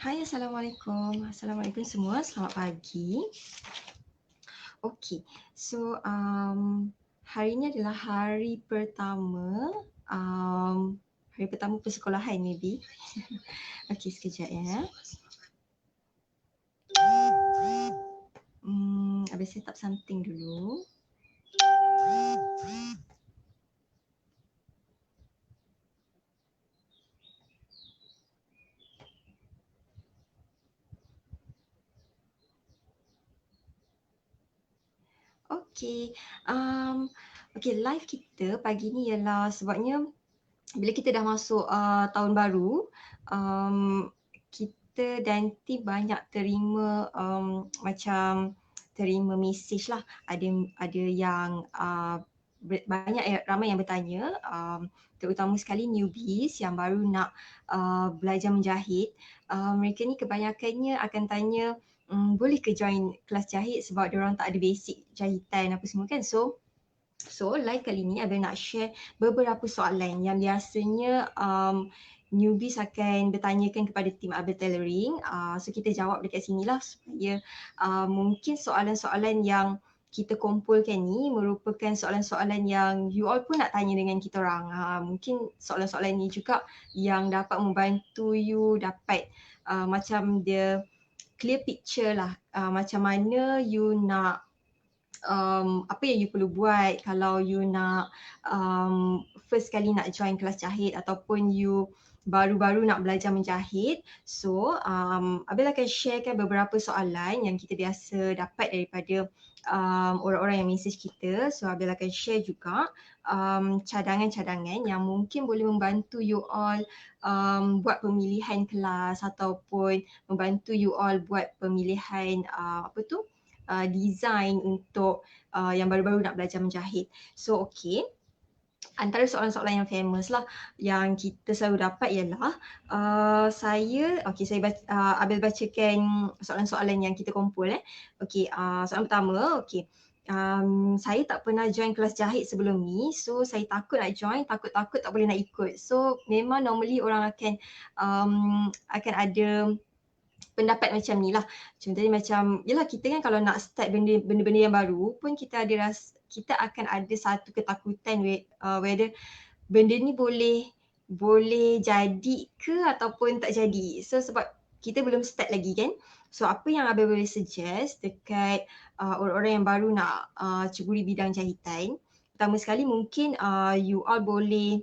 Hai, Assalamualaikum. Assalamualaikum semua, selamat pagi. Okey, so hari ini adalah hari pertama, persekolahan maybe. Okey, sekejap ya. Habis set up something dulu. Okey, live kita pagi ni ialah sebabnya bila kita dah masuk tahun baru, kita dan tim banyak terima macam terima mesej lah. Ada yang ramai yang bertanya, terutama sekali newbies yang baru nak belajar menjahit. Mereka ni kebanyakannya akan tanya, boleh ke join kelas jahit sebab diorang tak ada basic jahitan apa semua kan. So live kali ni Abel nak share beberapa soalan yang biasanya newbies akan bertanyakan kepada tim Abel Tailoring. So kita jawab dekat sini lah supaya mungkin soalan-soalan yang kita kumpulkan ni merupakan soalan-soalan yang you all pun nak tanya dengan kita orang. Mungkin soalan-soalan ni juga yang dapat membantu you dapat macam dia clear picture lah, macam mana you nak apa yang you perlu buat kalau you nak first kali nak join kelas jahit ataupun you baru-baru nak belajar menjahit. So Abel akan sharekan beberapa soalan yang kita biasa dapat daripada orang-orang yang message kita. So Abel akan share juga cadangan-cadangan yang mungkin boleh membantu you all buat pemilihan kelas ataupun membantu you all buat pemilihan design untuk yang baru-baru nak belajar menjahit. So okey, antara soalan-soalan yang famous lah yang kita selalu dapat ialah Abel bacakan soalan-soalan yang kita kumpul. Okey, soalan pertama, okey. Saya tak pernah join kelas jahit sebelum ni, so saya takut nak join, takut-takut tak boleh nak ikut. So memang normally orang akan ada pendapat macam ni lah. Contohnya macam, yelah kita kan kalau nak start benda-benda yang baru pun kita akan ada satu ketakutan whether benda ni boleh jadi ke ataupun tak jadi. So sebab kita belum start lagi kan. So apa yang Abel boleh suggest dekat orang-orang yang baru nak ceburi bidang jahitan, pertama sekali mungkin you all boleh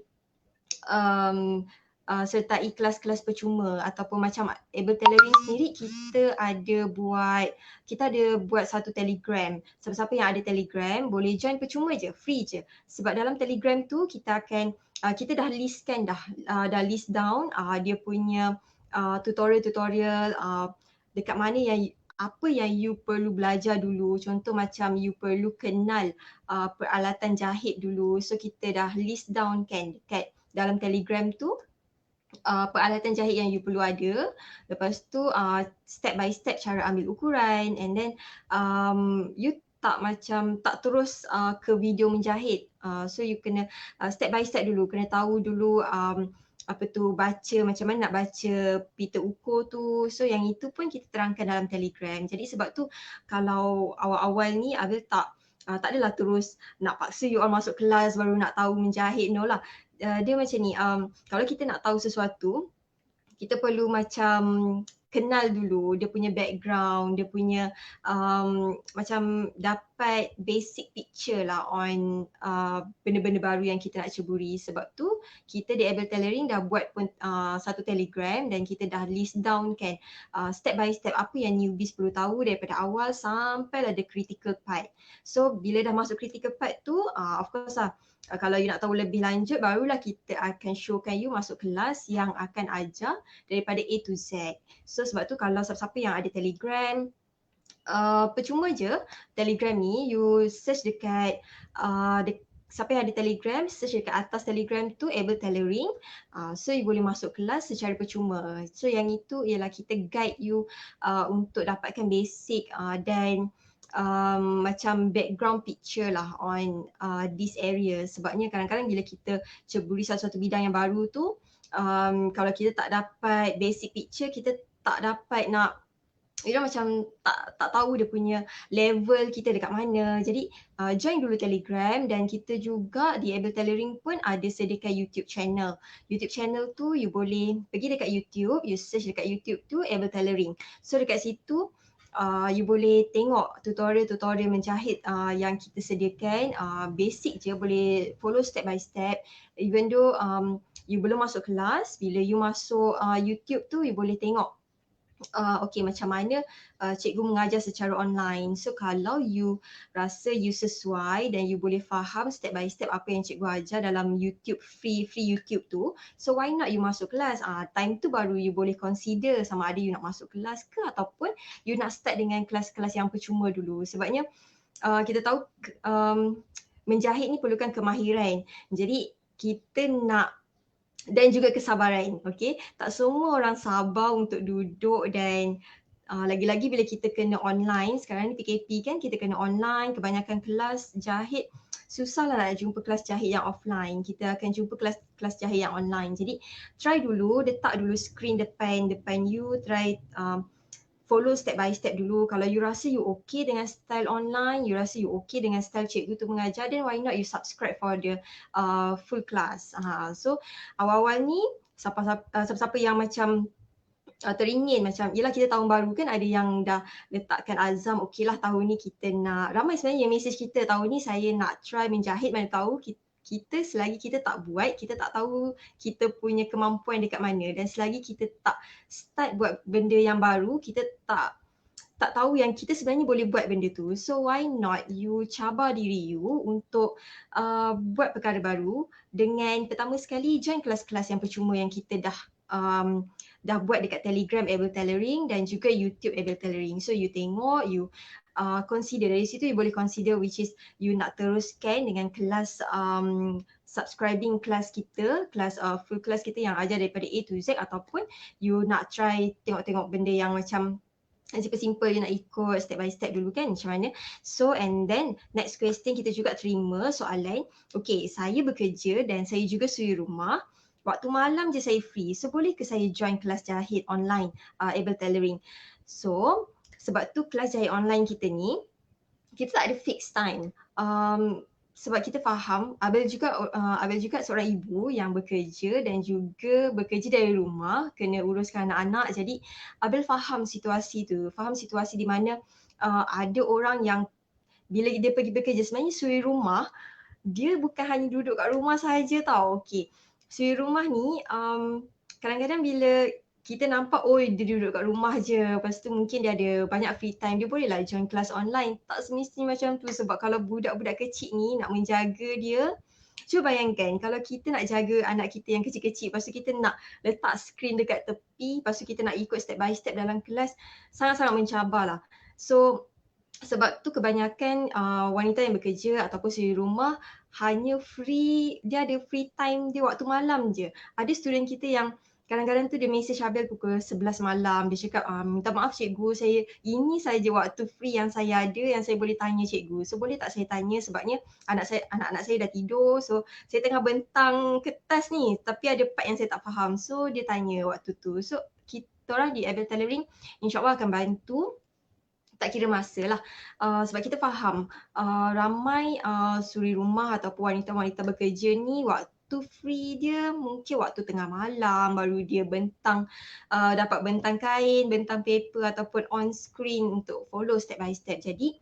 sertai kelas-kelas percuma ataupun macam Abel Tailoring sendiri kita ada buat satu Telegram. Siapa-siapa yang ada Telegram boleh join percuma je, free je. Sebab dalam Telegram tu kita dah list down dia punya tutorial-tutorial dekat mana yang apa yang you perlu belajar dulu. Contoh macam you perlu kenal peralatan jahit dulu. So kita dah list down kan dekat dalam Telegram tu peralatan jahit yang you perlu ada. Lepas tu step by step cara ambil ukuran, and then you tak terus ke video menjahit. So you kena step by step dulu, kena tahu dulu baca macam mana nak baca pita ukur tu. So yang itu pun kita terangkan dalam Telegram. Jadi sebab tu kalau awal-awal ni Abel tak adalah terus nak paksa you all masuk kelas baru nak tahu menjahit, no lah. Dia macam ni, kalau kita nak tahu sesuatu, kita perlu macam kenal dulu dia punya background, dia punya macam dapat basic picture lah on benda-benda baru yang kita nak ceburi. Sebab tu kita di Abel Tailoring dah buat pun satu Telegram dan kita dah list down kan step by step apa yang newbies perlu tahu daripada awal sampai lah the critical part. So bila dah masuk critical part tu of course lah, kalau you nak tahu lebih lanjut barulah kita akan showkan you masuk kelas yang akan ajar daripada A to Z. So sebab tu kalau siapa-siapa yang ada Telegram, percuma je Telegram ni you search dekat siapa yang ada Telegram, search dekat atas Telegram tu Abel Tailoring. So you boleh masuk kelas secara percuma. So yang itu ialah kita guide you untuk dapatkan basic dan macam background picture lah on this area. Sebabnya kadang-kadang bila kita ceburi satu-satu bidang yang baru tu, kalau kita tak dapat basic picture, kita tak dapat nak, macam tak tahu dia punya level kita dekat mana. Jadi join dulu Telegram, dan kita juga di Able Tailoring pun ada sediakan YouTube channel. YouTube channel tu you boleh pergi dekat YouTube, you search dekat YouTube tu Able Tailoring. So dekat situ you boleh tengok tutorial-tutorial menjahit yang kita sediakan. Basic je, boleh follow step by step. Even though you belum masuk kelas, bila you masuk YouTube tu you boleh tengok okay, macam mana cikgu mengajar secara online. So kalau you rasa you sesuai dan you boleh faham step by step apa yang cikgu ajar dalam YouTube, free YouTube tu, so why not you masuk kelas. Time tu baru you boleh consider sama ada you nak masuk kelas ke ataupun you nak start dengan kelas-kelas yang percuma dulu. Sebabnya kita tahu menjahit ni perlukan kemahiran. Jadi kita nak, dan juga kesabaran, okey. Tak semua orang sabar untuk duduk, dan lagi-lagi bila kita kena online, sekarang ni PKP kan, kita kena online, kebanyakan kelas jahit susahlah nak jumpa kelas jahit yang offline. Kita akan jumpa kelas jahit yang online. Jadi try dulu, letak dulu screen depan you, try follow step by step dulu. Kalau you rasa you okay dengan style online, you rasa you okay dengan style cikgu tu mengajar, then why not you subscribe for the full class. So awal-awal ni siapa-siapa yang macam teringin, macam yelah kita tahun baru kan, ada yang dah letakkan azam, okey lah tahun ni kita nak, ramai sebenarnya yang message kita, tahun ni saya nak try menjahit, mana tahu kita selagi kita tak buat, kita tak tahu kita punya kemampuan dekat mana, dan selagi kita tak start buat benda yang baru, kita tak tahu yang kita sebenarnya boleh buat benda tu. So why not you cabar diri you untuk buat perkara baru dengan pertama sekali join kelas-kelas yang percuma yang kita dah buat dekat Telegram Able Tailoring dan juga YouTube Able Tailoring. So you tengok, you consider, dari situ you boleh consider which is you nak teruskan dengan kelas subscribing kelas kita, kelas full kelas kita yang ajar daripada A to Z, ataupun you nak try tengok-tengok benda yang macam simple, you nak ikut step by step dulu kan macam mana. So and then next question kita juga terima soalan, okay saya bekerja dan saya juga suri rumah, waktu malam je saya free, so boleh ke saya join kelas jahit online Able Tailoring. So sebab tu kelas jahit online kita ni, kita tak ada fixed time. Sebab kita faham Abel juga seorang ibu yang bekerja dan juga bekerja dari rumah, kena uruskan anak-anak. Jadi Abel faham situasi tu, faham situasi di mana ada orang yang bila dia pergi bekerja, sebenarnya suri rumah dia bukan hanya duduk kat rumah saja tau. Okey, suri rumah ni kadang-kadang bila kita nampak dia duduk kat rumah je, lepas tu mungkin dia ada banyak free time, dia bolehlah join kelas online. Tak semestinya macam tu, sebab kalau budak-budak kecil ni nak menjaga dia, cuba bayangkan kalau kita nak jaga anak kita yang kecil-kecil, lepas tu kita nak letak skrin dekat tepi, lepas tu kita nak ikut step by step dalam kelas, sangat-sangat mencabar lah. So sebab tu kebanyakan wanita yang bekerja ataupun suri rumah hanya dia ada free time dia waktu malam je. Ada student kita yang kadang-kadang tu dia message Abel pukul 11 malam, dia cakap minta maaf cikgu, saya ini saja waktu free yang saya ada yang saya boleh tanya cikgu. So boleh tak saya tanya, sebabnya anak-anak saya dah tidur, so saya tengah bentang kertas ni tapi ada part yang saya tak faham. So dia tanya waktu tu. So kita orang di Able Tailoring insyaAllah akan bantu, tak kira masa lah. Sebab kita faham ramai suri rumah ataupun wanita-wanita bekerja ni waktu free dia mungkin waktu tengah malam, baru dia dapat bentang kain, bentang paper ataupun on screen untuk follow step by step. Jadi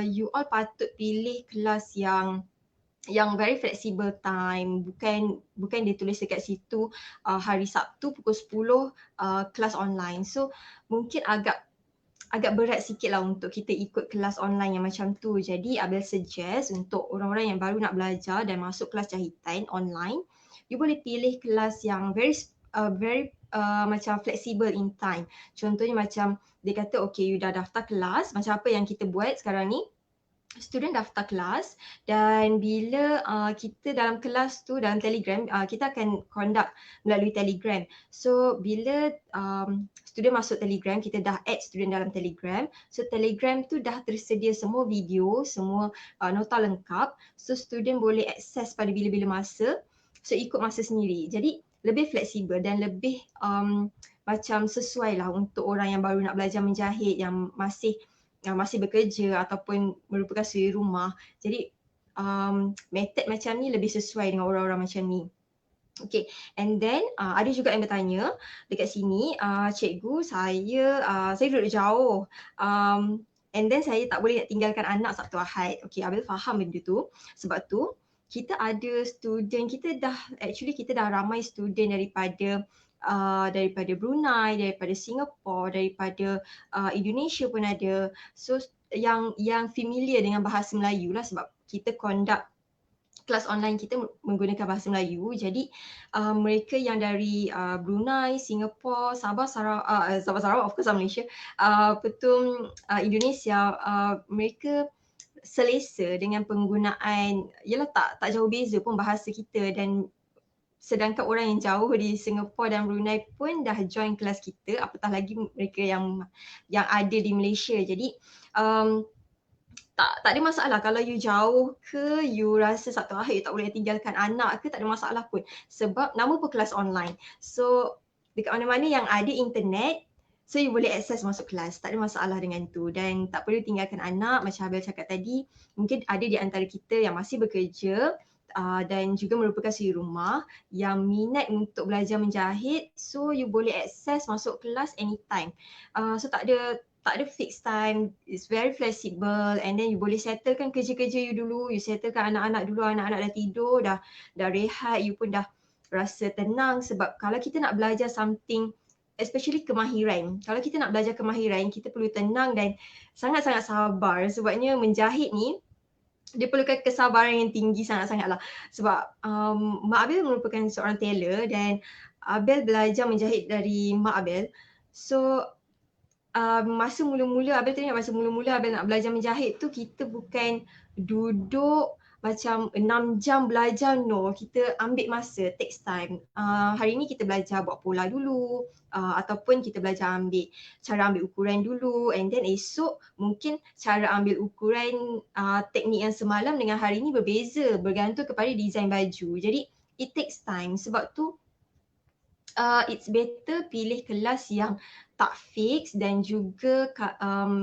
you all patut pilih kelas yang very flexible time, bukan dia tulis dekat situ hari Sabtu pukul 10 kelas online. So mungkin agak berat sikit lah untuk kita ikut kelas online yang macam tu. Jadi Abel suggest untuk orang-orang yang baru nak belajar dan masuk kelas jahitan online, you boleh pilih kelas yang very macam flexible in time. Contohnya macam dia kata okay, you dah daftar kelas, macam apa yang kita buat sekarang ni, student daftar kelas, dan bila kita dalam kelas tu dalam Telegram, kita akan conduct melalui Telegram. So bila student masuk Telegram, kita dah add student dalam Telegram. So Telegram tu dah tersedia semua video, semua nota lengkap. So student boleh akses pada bila-bila masa. So ikut masa sendiri. Jadi lebih fleksibel dan lebih macam sesuai lah untuk orang yang baru nak belajar menjahit, yang masih bekerja ataupun merupakan suri rumah. Jadi method macam ni lebih sesuai dengan orang-orang macam ni. Okay, and then ada juga yang bertanya dekat sini, cikgu saya duduk jauh, and then saya tak boleh nak tinggalkan anak Sabtu Ahad. Okay, Abil faham benda tu. Sebab tu kita ada student, kita dah ramai student daripada Brunei, daripada Singapore, daripada Indonesia pun ada. So yang familiar dengan bahasa Melayu lah, sebab kita conduct kelas online kita menggunakan bahasa Melayu. Jadi mereka yang dari Brunei, Singapore, Sabah, Sarawak, of course Malaysia, Indonesia, mereka selesa dengan penggunaan, yalah tak jauh beza pun bahasa kita, dan sedangkan orang yang jauh di Singapore dan Brunei pun dah join kelas kita, apatah lagi mereka yang ada di Malaysia. Jadi tak ada masalah kalau you jauh ke, you rasa Sabtu Ahad you tak boleh tinggalkan anak ke, tak ada masalah pun. Sebab nama pun kelas online. So dekat mana-mana yang ada internet, so you boleh akses masuk kelas. Tak ada masalah dengan tu. Dan tak perlu tinggalkan anak, macam Abel cakap tadi. Mungkin ada di antara kita yang masih bekerja dan juga merupakan suri rumah yang minat untuk belajar menjahit. So you boleh akses masuk kelas anytime. So tak ada fixed time, it's very flexible, and then you boleh settlekan kerja-kerja you dulu, you settlekan anak-anak dulu, anak-anak dah tidur, dah rehat, you pun dah rasa tenang. Sebab kalau kita nak belajar something, especially kemahiran, kalau kita nak belajar kemahiran, kita perlu tenang dan sangat-sangat sabar. Sebabnya menjahit ni, dia perlukan kesabaran yang tinggi sangat-sangat lah. Sebab Mak Abel merupakan seorang tailor dan Abel belajar menjahit dari Mak Abel. So masa mula-mula Abel teringat masa mula-mula Abel nak belajar menjahit tu, kita bukan duduk macam 6 jam belajar, no. Kita ambil masa, takes time. Hari ni kita belajar buat pola dulu, ataupun kita belajar cara ambil ukuran dulu, and then esok mungkin cara ambil ukuran teknik yang semalam dengan hari ni berbeza, bergantung kepada design baju. Jadi it takes time. Sebab tu it's better pilih kelas yang tak fix dan juga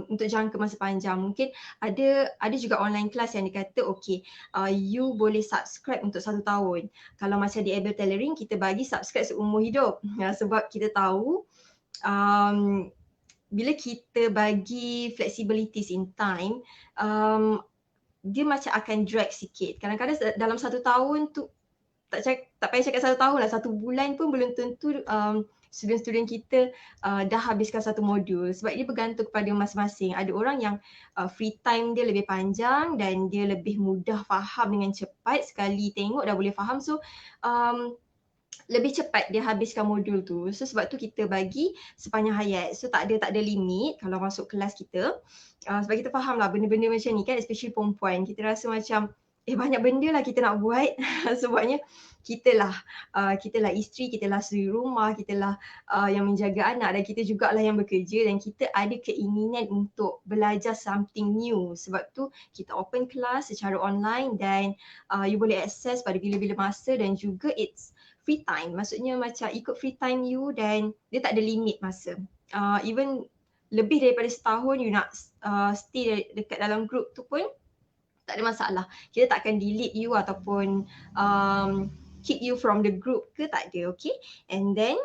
untuk jangka masa panjang. Mungkin ada juga online class yang dikata okay, you boleh subscribe untuk 1 tahun. Kalau macam di Abel Tailoring, kita bagi subscribe seumur hidup. Sebab kita tahu bila kita bagi flexibilities in time, dia macam akan drag sikit. Kadang-kadang dalam 1 tahun tu, tak payah cakap 1 tahun lah, 1 bulan pun belum tentu student-student kita dah habiskan 1 modul. Sebab dia bergantung kepada masing-masing. Ada orang yang free time dia lebih panjang dan dia lebih mudah faham dengan cepat. Sekali tengok dah boleh faham, so lebih cepat dia habiskan modul tu. So sebab tu kita bagi sepanjang hayat. So tak ada limit kalau masuk kelas kita. Sebab kita faham lah benda-benda macam ni kan, especially perempuan. Kita rasa macam banyak benda lah kita nak buat. Sebabnya kita lah isteri, kita lah suri rumah, kita lah yang menjaga anak, dan kita jugalah yang bekerja, dan kita ada keinginan untuk belajar something new. Sebab tu kita open kelas secara online dan you boleh access pada bila-bila masa, dan juga it's free time. Maksudnya macam ikut free time you dan dia tak ada limit masa. Even lebih daripada setahun you nak stay dekat dalam group tu pun tak ada masalah. Kita tak akan delete you ataupun kick you from the group ke, tak ada, okay? And then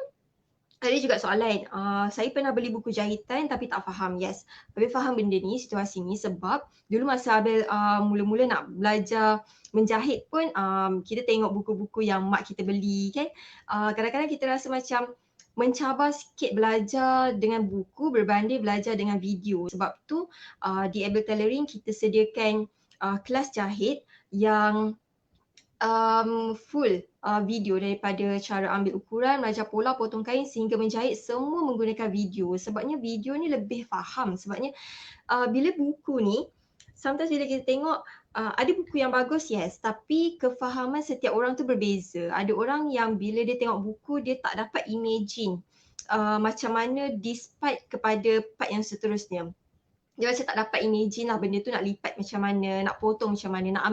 ada juga soalan, saya pernah beli buku jahitan tapi tak faham. Yes, Abel faham benda ni, situasi ni, sebab dulu masa Abel mula-mula nak belajar menjahit pun kita tengok buku-buku yang mak kita beli kan. Kadang-kadang kita rasa macam mencabar sikit belajar dengan buku berbanding belajar dengan video. Sebab tu di Abel Tailoring kita sediakan kelas jahit yang full video, daripada cara ambil ukuran, belajar pola, potong kain sehingga menjahit, semua menggunakan video. Sebabnya video ni lebih faham. Sebabnya bila buku ni, sometimes bila kita tengok ada buku yang bagus, yes, tapi kefahaman setiap orang tu berbeza. Ada orang yang bila dia tengok buku, dia tak dapat imagine macam mana despite kepada part yang seterusnya. Dia macam tak dapat imagine lah benda tu nak lipat macam mana, nak potong macam mana, nak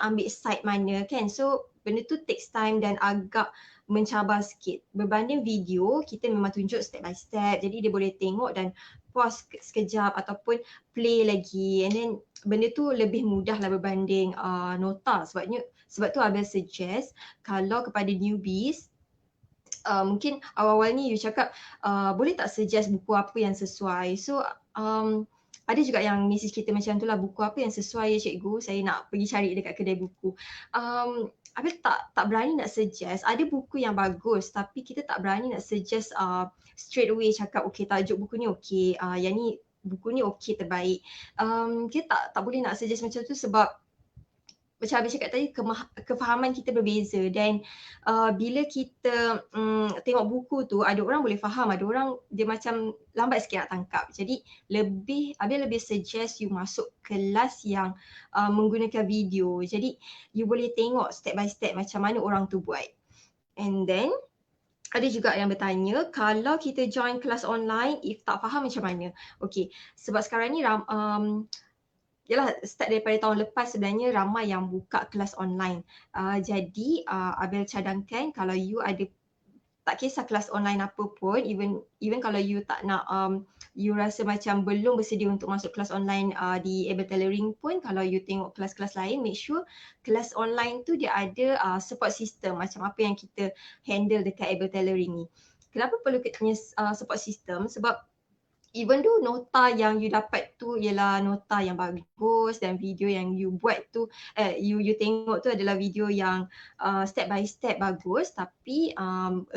ambil side mana kan. So benda tu takes time dan agak mencabar sikit. Berbanding video, kita memang tunjuk step by step. Jadi dia boleh tengok dan pause sekejap ataupun play lagi. And then benda tu lebih mudah lah berbanding nota. Sebab tu Abel suggest kalau kepada newbies, mungkin awal-awal ni you cakap boleh tak suggest buku apa yang sesuai. So ada juga yang message kita macam tu lah, buku apa yang sesuai ya cikgu, saya nak pergi cari dekat kedai buku. Abel tak berani nak suggest. Ada buku yang bagus tapi kita tak berani nak suggest straight away cakap okay tajuk buku ni okay, yang ni buku ni okay terbaik. Kita tak boleh nak suggest macam tu sebab macam Abel cakap tadi, kefahaman kita berbeza dan bila kita tengok buku tu, ada orang boleh faham, ada orang dia macam lambat sikit nak tangkap. Jadi Abel lebih suggest you masuk kelas yang menggunakan video. Jadi you boleh tengok step by step macam mana orang tu buat. And then ada juga yang bertanya, kalau kita join kelas online, if tak faham macam mana? Okay, sebab sekarang ni yalah, start daripada tahun lepas sebenarnya ramai yang buka kelas online. Jadi Abel cadangkan kalau you ada, tak kisah kelas online apa pun, even kalau you tak nak, you rasa macam belum bersedia untuk masuk kelas online di Abel Tailoring pun, kalau you tengok kelas-kelas lain, make sure kelas online tu dia ada support system macam apa yang kita handle dekat Abel Tailoring ni. Kenapa perlu support system? Sebab even though nota yang you dapat tu ialah nota yang bagus dan video yang you buat tu, you tengok tu adalah video yang step by step bagus, tapi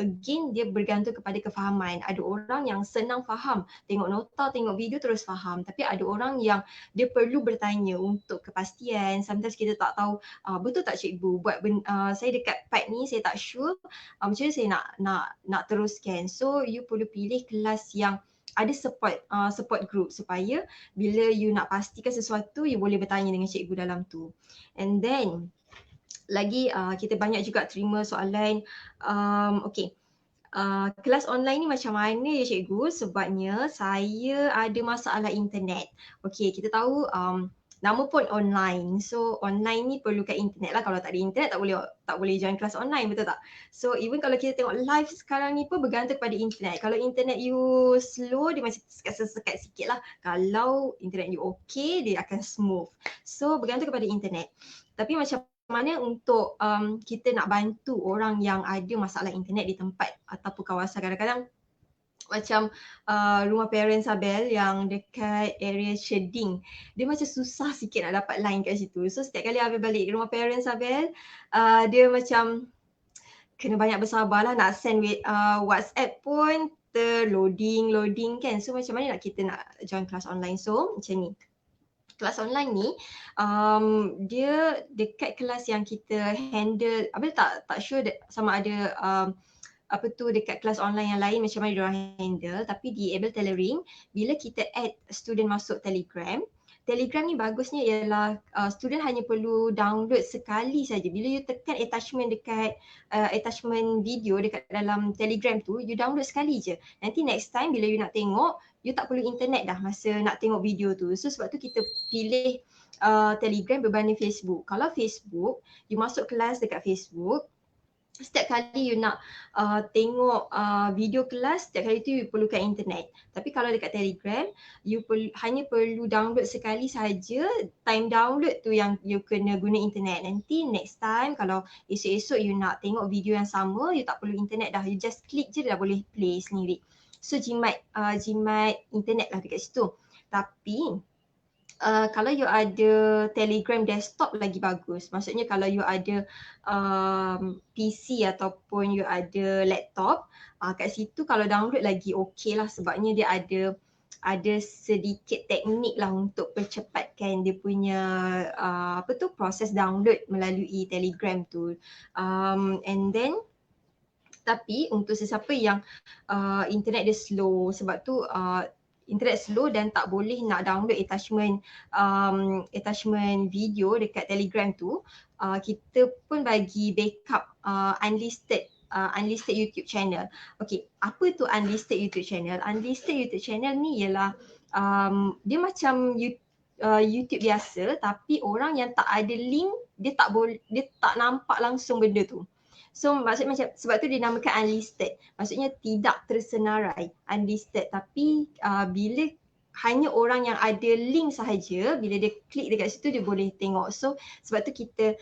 again dia bergantung kepada kefahaman. Ada orang yang senang faham, tengok nota, tengok video terus faham, tapi ada orang yang dia perlu bertanya untuk kepastian. Sometimes kita tak tahu, betul tak cikgu buat saya dekat part ni saya tak sure, macam mana saya nak teruskan. So you perlu pilih kelas yang ada support group supaya bila you nak pastikan sesuatu, you boleh bertanya dengan cikgu dalam tu. And then lagi kita banyak juga terima soalan, okay, kelas online ni macam mana ya cikgu, sebabnya saya ada masalah internet. Okay, kita tahu nama pun online. So online ni perlukan internet lah. Kalau tak ada internet tak boleh join kelas online, betul tak? So even kalau kita tengok live sekarang ni pun bergantung pada internet. Kalau internet you slow, dia macam sekat sikit lah. Kalau internet you okay, dia akan smooth. So bergantung kepada internet. Tapi macam mana untuk kita nak bantu orang yang ada masalah internet di tempat ataupun kawasan, kadang-kadang macam rumah parents Abel yang dekat area Sheding, dia macam susah sikit nak dapat line kat situ. So setiap kali Abel balik rumah parents Abel, dia macam kena banyak bersabar lah, nak send WhatsApp pun terloading kan. So macam mana kita nak join kelas online? So macam ni, kelas online ni dia dekat kelas yang kita handle, Abel tak sure sama ada dekat kelas online yang lain macam mana diorang handle, tapi di Abel Tailoring bila kita add student masuk Telegram ni bagusnya ialah student hanya perlu download sekali saja. Bila you tekan attachment dekat attachment video dekat dalam Telegram tu, you download sekali je. Nanti next time bila you nak tengok, you tak perlu internet dah masa nak tengok video tu. So sebab tu kita pilih Telegram berbanding Facebook. Kalau Facebook, you masuk kelas dekat Facebook, setiap kali you nak tengok video kelas, setiap kali tu you perlukan internet. Tapi kalau dekat Telegram, you hanya perlu download sekali saja. Time download tu yang you kena guna internet. Nanti next time kalau esok-esok you nak tengok video yang sama, you tak perlu internet dah. You just klik je dah boleh play sendiri. So jimat internet lah dekat situ. Tapi kalau you ada Telegram desktop lagi bagus. Maksudnya kalau you ada PC ataupun you ada laptop, kat situ kalau download lagi okey lah, sebabnya dia ada sedikit teknik lah untuk percepatkan dia punya proses download melalui Telegram tu. And then tapi untuk sesiapa yang internet dia slow, sebab tu internet slow dan tak boleh nak download attachment video dekat Telegram tu, kita pun bagi backup unlisted YouTube channel. Okay, apa tu unlisted YouTube channel? Unlisted YouTube channel ni ialah dia macam YouTube biasa, tapi orang yang tak ada link dia tak nampak langsung benda tu. So maksudnya macam sebab tu dinamakan unlisted. Maksudnya tidak tersenarai, unlisted. Tapi bila hanya orang yang ada link sahaja, bila dia klik dekat situ dia boleh tengok. So sebab tu kita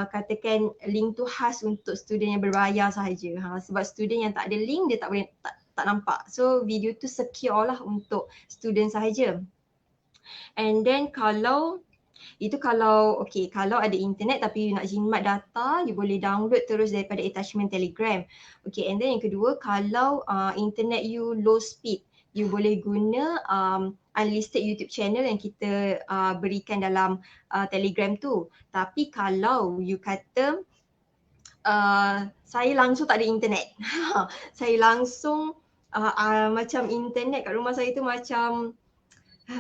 katakan link tu khas untuk student yang berbayar sahaja. Sebab student yang tak ada link dia tak boleh tak nampak. So video tu secure lah untuk student sahaja. And then kalau ada internet tapi you nak jimat data, you boleh download terus daripada attachment Telegram. Okay, and then yang kedua, kalau internet you low speed, you boleh guna unlisted YouTube channel yang kita berikan dalam Telegram tu. Tapi kalau you kata saya langsung tak ada internet, saya langsung macam internet kat rumah saya tu macam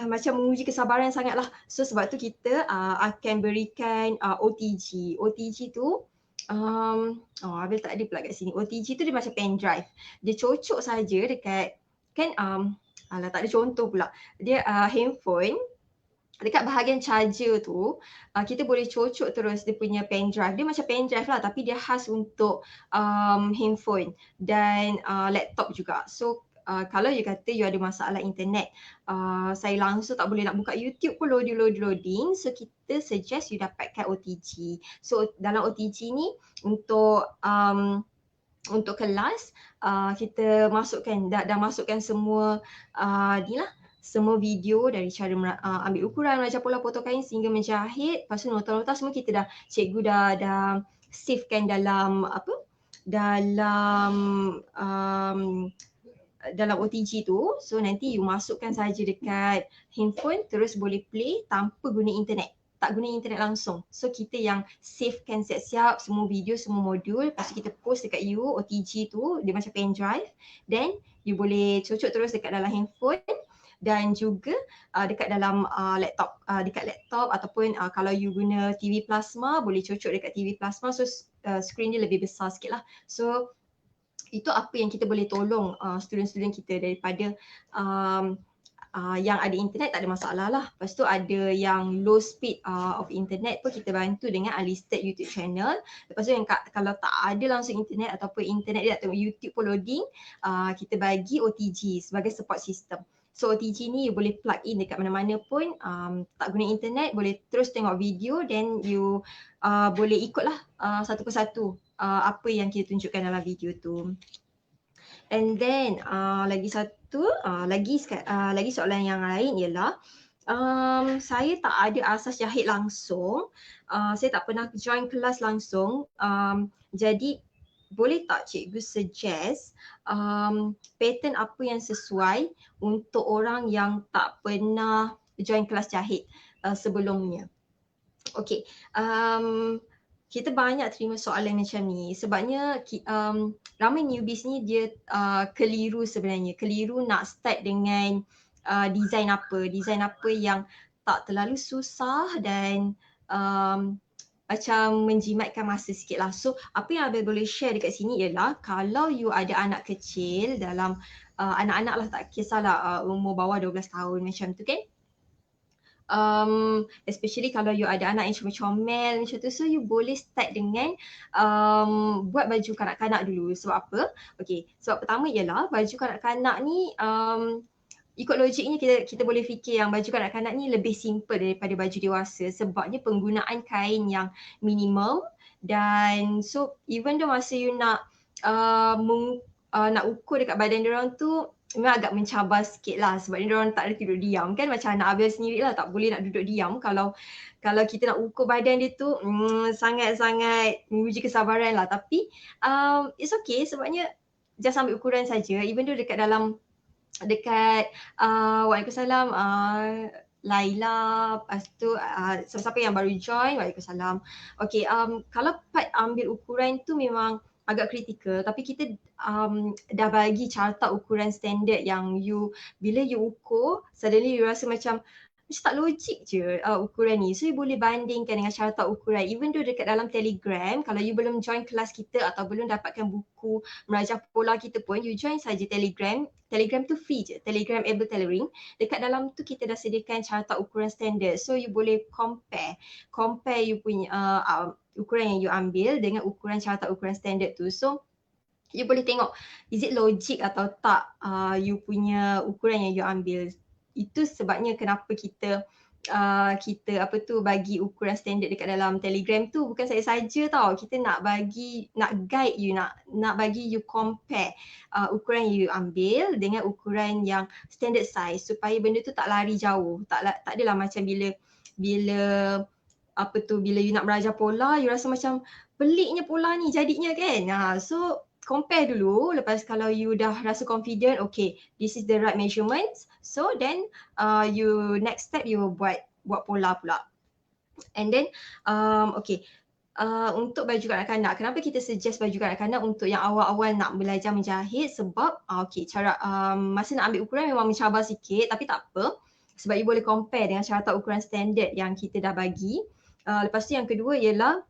menguji kesabaran sangatlah. So sebab tu kita akan berikan OTG. OTG tu Abil tak ada pula kat sini. OTG tu dia macam pen drive. Dia cocok saja dekat kan tak ada contoh pula. Dia handphone dekat bahagian charger tu kita boleh cocok terus dia punya pen drive. Dia macam pen drive lah tapi dia khas untuk handphone dan laptop juga. So kalau you kata you ada masalah internet, saya langsung tak boleh nak buka YouTube pun loading. So kita suggest you dapatkan OTG. So dalam OTG ni untuk kelas kita masukkan dah masukkan semua ni lah, semua video dari cara ambil ukuran, meraja pola, potong kain sehingga menjahit. Lepas tu nota-nota semua kita cikgu dah savekan dalam dalam OTG tu. So nanti you masukkan saja dekat handphone terus boleh play tanpa guna internet. Tak guna internet langsung. So kita yang savekan siap-siap semua video, semua modul. Lepas tu kita post dekat you OTG tu. Dia macam pen drive. Then you boleh cocok terus dekat dalam handphone dan juga dekat dalam laptop. Dekat laptop ataupun kalau you guna TV plasma boleh cocok dekat TV plasma. So screen dia lebih besar sikit lah. So itu apa yang kita boleh tolong student-student kita daripada yang ada internet tak ada masalah lah. Lepas tu ada yang low speed of internet pun kita bantu dengan unlisted YouTube channel. Lepas tu yang kalau tak ada langsung internet ataupun internet dia nak tengok YouTube pun loading, kita bagi OTG sebagai support system. So OTG ni you boleh plug in dekat mana-mana pun, tak guna internet boleh terus tengok video, then you boleh ikutlah satu persatu apa yang kita tunjukkan dalam video tu. And then lagi soalan yang lain ialah saya tak ada asas jahit langsung, saya tak pernah join kelas langsung, jadi boleh tak cikgu suggest pattern apa yang sesuai untuk orang yang tak pernah join kelas jahit sebelumnya? Okay, kita banyak terima soalan macam ni sebabnya ramai newbies ni dia keliru sebenarnya. Keliru nak start dengan design apa yang tak terlalu susah dan macam menjimatkan masa sikit lah. So apa yang Abel boleh share dekat sini ialah kalau you ada anak kecil dalam anak-anak lah, tak kisahlah umur bawah 12 tahun macam tu kan. Especially kalau you ada anak yang comel macam tu, so you boleh start dengan buat baju kanak-kanak dulu. Sebab apa? Okay, sebab pertama ialah baju kanak-kanak ni ikut logiknya kita boleh fikir yang baju kanak-kanak ni lebih simple daripada baju dewasa sebabnya penggunaan kain yang minimum. Dan so even though masa you nak ukur dekat badan diorang tu memang agak mencabar sikit lah sebab diorang tak ada duduk diam kan, macam anak Abel sendiri lah tak boleh nak duduk diam kalau kita nak ukur badan dia tu sangat-sangat menguji kesabaran lah. Tapi it's okay sebabnya just ambil ukuran saja, even though dekat Waalaikumsalam Laila, lepas tu siapa yang baru join, Waalaikumsalam. Okay, kalau part ambil ukuran tu memang agak kritikal tapi kita dah bagi carta ukuran standard yang bila you ukur suddenly you rasa macam macam tak logik je ukuran ni. So you boleh bandingkan dengan syaratan ukuran. Even though dekat dalam Telegram, kalau you belum join kelas kita atau belum dapatkan buku Merajah Pola kita pun, you join saja Telegram. Telegram tu free je, Telegram Able Tailoring. Dekat dalam tu kita dah sediakan syaratan ukuran standard. So you boleh compare you punya ukuran yang you ambil dengan ukuran syaratan ukuran standard tu. So you boleh tengok is it logic atau tak you punya ukuran yang you ambil. Itu sebabnya kenapa kita bagi ukuran standard dekat dalam Telegram tu. Bukan saya saja tau, kita nak guide you, nak bagi you compare ukuran yang you ambil dengan ukuran yang standard size supaya benda tu tak lari jauh. Tak adalah macam bila you nak belajar pola, you rasa macam peliknya pola ni jadinya kan. So compare dulu, lepas kalau you dah rasa confident, okay, this is the right measurements, so then you next step you buat pola pula. And then untuk baju kanak-kanak, kenapa kita suggest baju kanak-kanak untuk yang awal-awal nak belajar menjahit? Sebab cara masa nak ambil ukuran memang mencabar sikit, tapi tak apa, sebab you boleh compare dengan syaratan ukuran standard yang kita dah bagi. Lepas tu yang kedua ialah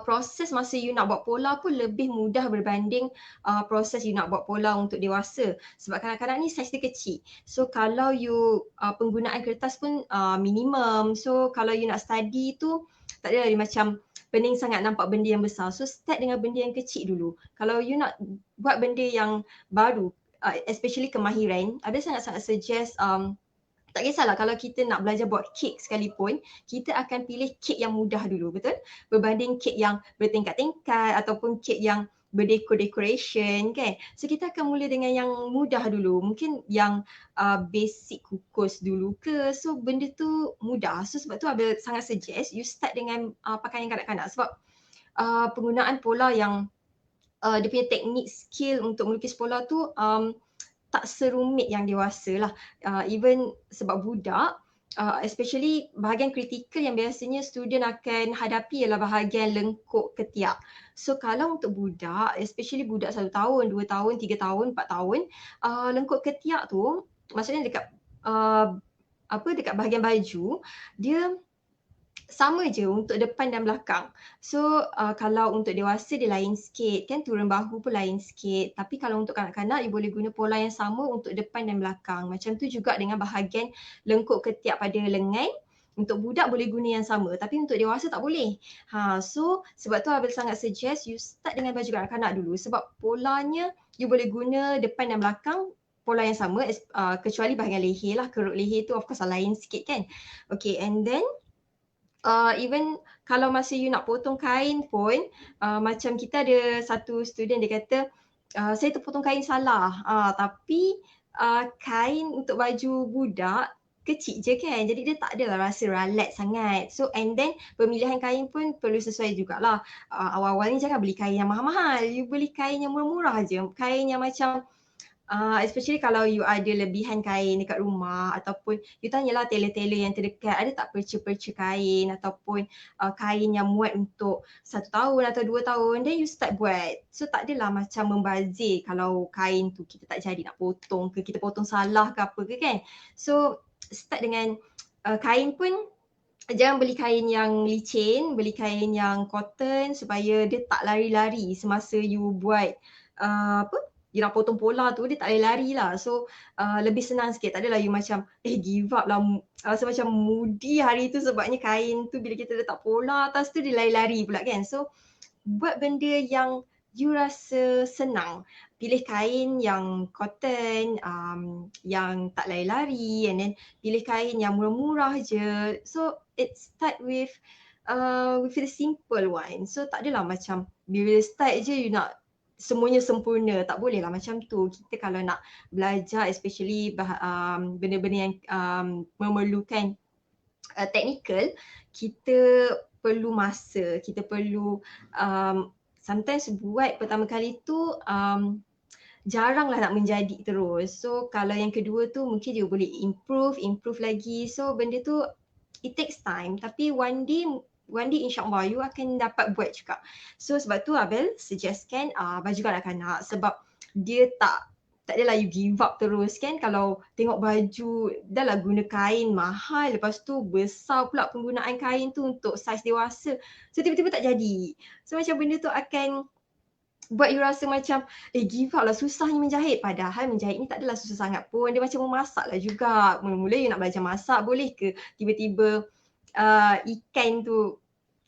proses masa you nak buat pola pun lebih mudah berbanding proses you nak buat pola untuk dewasa. Sebab kanak-kanak ni saiz dia kecil. So kalau you penggunaan kertas pun minimum. So kalau you nak study tu tak ada macam pening sangat nampak benda yang besar. So start dengan benda yang kecil dulu. Kalau you nak buat benda yang baru, especially kemahiran, ada sangat-sangat suggest tak kisahlah kalau kita nak belajar buat kek sekalipun, kita akan pilih kek yang mudah dulu, betul? Berbanding kek yang bertingkat-tingkat ataupun kek yang berdekor-decoration kan. So kita akan mula dengan yang mudah dulu, mungkin yang basic kukus dulu ke. So benda tu mudah. So sebab tu Abel sangat suggest you start dengan pakaian kanak-kanak sebab penggunaan pola yang dia punya teknik skill untuk melukis pola tu tak serumit yang dewasa lah. Even sebab budak, especially bahagian kritikal yang biasanya student akan hadapi ialah bahagian lengkuk ketiak. So kalau untuk budak, especially budak 1 tahun, 2 tahun, 3 tahun, 4 tahun, lengkuk ketiak tu maksudnya dekat dekat bahagian baju, dia sama je untuk depan dan belakang. So kalau untuk dewasa dia lain sikit kan, turun bahu pun lain sikit. Tapi kalau untuk kanak-kanak you boleh guna pola yang sama untuk depan dan belakang. Macam tu juga dengan bahagian lengkuk ketiak pada lengan. Untuk budak boleh guna yang sama, tapi untuk dewasa tak boleh. So sebab tu Abel sangat suggest you start dengan baju kanak-kanak dulu sebab polanya you boleh guna depan dan belakang pola yang sama, kecuali bahagian leher lah. Keruk leher tu of course lain sikit kan. Okay, and then even kalau masa you nak potong kain pun, macam kita ada satu student dia kata, saya terpotong kain salah, tapi kain untuk baju budak kecil je kan, jadi dia tak adalah rasa ralat sangat. So and then pemilihan kain pun perlu sesuai jugalah. Awal-awal ni jangan beli kain yang mahal-mahal, you beli kain yang murah-murah je, kain yang macam especially kalau you ada lebihan kain dekat rumah ataupun you tanyalah tailor-tailor yang terdekat ada tak perca-perca kain ataupun kain yang muat untuk 1 tahun atau 2 tahun, then you start buat. So tak adalah macam membazir kalau kain tu kita tak jadi nak potong ke, kita potong salah ke apa ke kan. So start dengan kain pun jangan beli kain yang licin, beli kain yang cotton supaya dia tak lari-lari semasa you buat you nak potong pola tu, dia tak lari-lari lah. So lebih senang sikit, tak adalah you macam give up lah, rasa macam moody hari tu sebabnya kain tu bila kita letak pola atas tu dia lari-lari pula kan. So buat benda yang you rasa senang, pilih kain yang cotton, yang tak lari-lari, and then pilih kain yang murah-murah je. So it start with the simple one. So tak adalah macam bila start je you nak semuanya sempurna, tak boleh lah macam tu. Kita kalau nak belajar especially benda-benda yang memerlukan technical, kita perlu masa, kita perlu sometimes buat pertama kali tu jaranglah nak menjadi terus. So kalau yang kedua tu mungkin dia boleh improve lagi. So benda tu it takes time, tapi one day insyaAllah you akan dapat buat juga. So sebab tu Abel suggestkan baju kanak-kanak sebab dia tak tak adalah you give up terus kan. Kalau tengok baju dah lah guna kain mahal, lepas tu besar pula penggunaan kain tu untuk saiz dewasa, so tiba-tiba tak jadi. So macam benda tu akan buat you rasa macam give up lah, susahnya menjahit. Padahal menjahit ni tak adalah susah sangat pun, dia macam memasak lah juga. Mula-mula you nak belajar masak, boleh ke tiba-tiba ikan tu,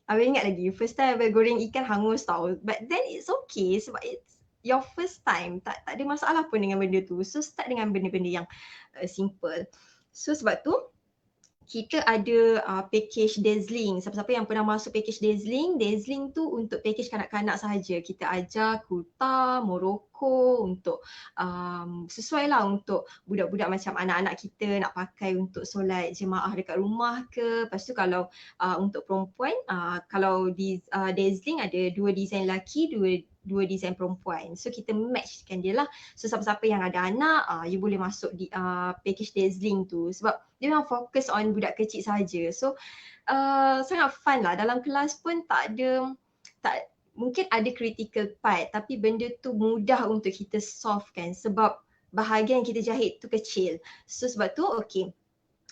Abang ingat lagi first time Abang goreng ikan hangus tau, but then it's okay sebab it's your first time, tak ada masalah pun dengan benda tu. So start dengan benda-benda yang simple. So sebab tu kita ada package Dazzling. Siapa-siapa yang pernah masuk package Dazzling, Dazzling tu untuk package kanak-kanak sahaja. Kita ajar kurta, morocco untuk sesuai lah untuk budak-budak macam anak-anak kita nak pakai untuk solat jemaah dekat rumah ke. Lepas tu kalau untuk perempuan, kalau di Dazzling ada 2 design lelaki, dua design perempuan. So kita matchkan dia lah. So siapa-siapa yang ada anak, you boleh masuk di package Dazzling tu sebab dia memang fokus on budak kecil saja. So sangat fun lah. Dalam kelas pun mungkin ada critical part tapi benda tu mudah untuk kita solve kan sebab bahagian yang kita jahit tu kecil. So sebab tu okay.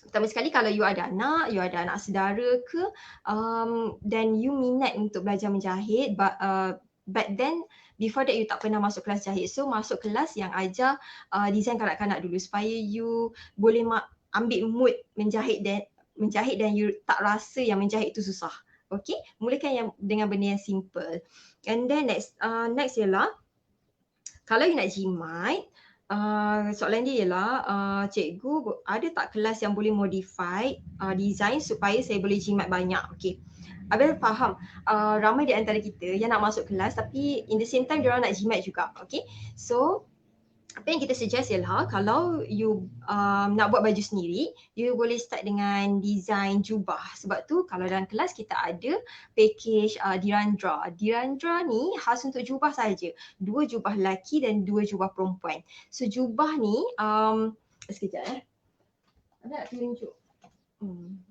Pertama sekali kalau you ada anak saudara ke dan you minat untuk belajar menjahit but then before that you tak pernah masuk kelas jahit. So masuk kelas yang ajar design kanak-kanak dulu supaya you boleh ambil mood menjahit dan you tak rasa yang menjahit tu susah. Okay, mulakan yang dengan benda yang simple. And then next ialah kalau you nak jimat, soalan dia ialah cikgu ada tak kelas yang boleh modify design supaya saya boleh jimat banyak. Okay, Abel faham ramai di antara kita yang nak masuk kelas tapi in the same time diorang nak jimat juga. Okay, so apa yang kita suggest ialah kalau you nak buat baju sendiri, you boleh start dengan design jubah. Sebab tu kalau dalam kelas kita ada package Dirandra. Dirandra ni khas untuk jubah saja. 2 jubah lelaki dan 2 jubah perempuan. So jubah ni, sekejap Ada nak tunjuk.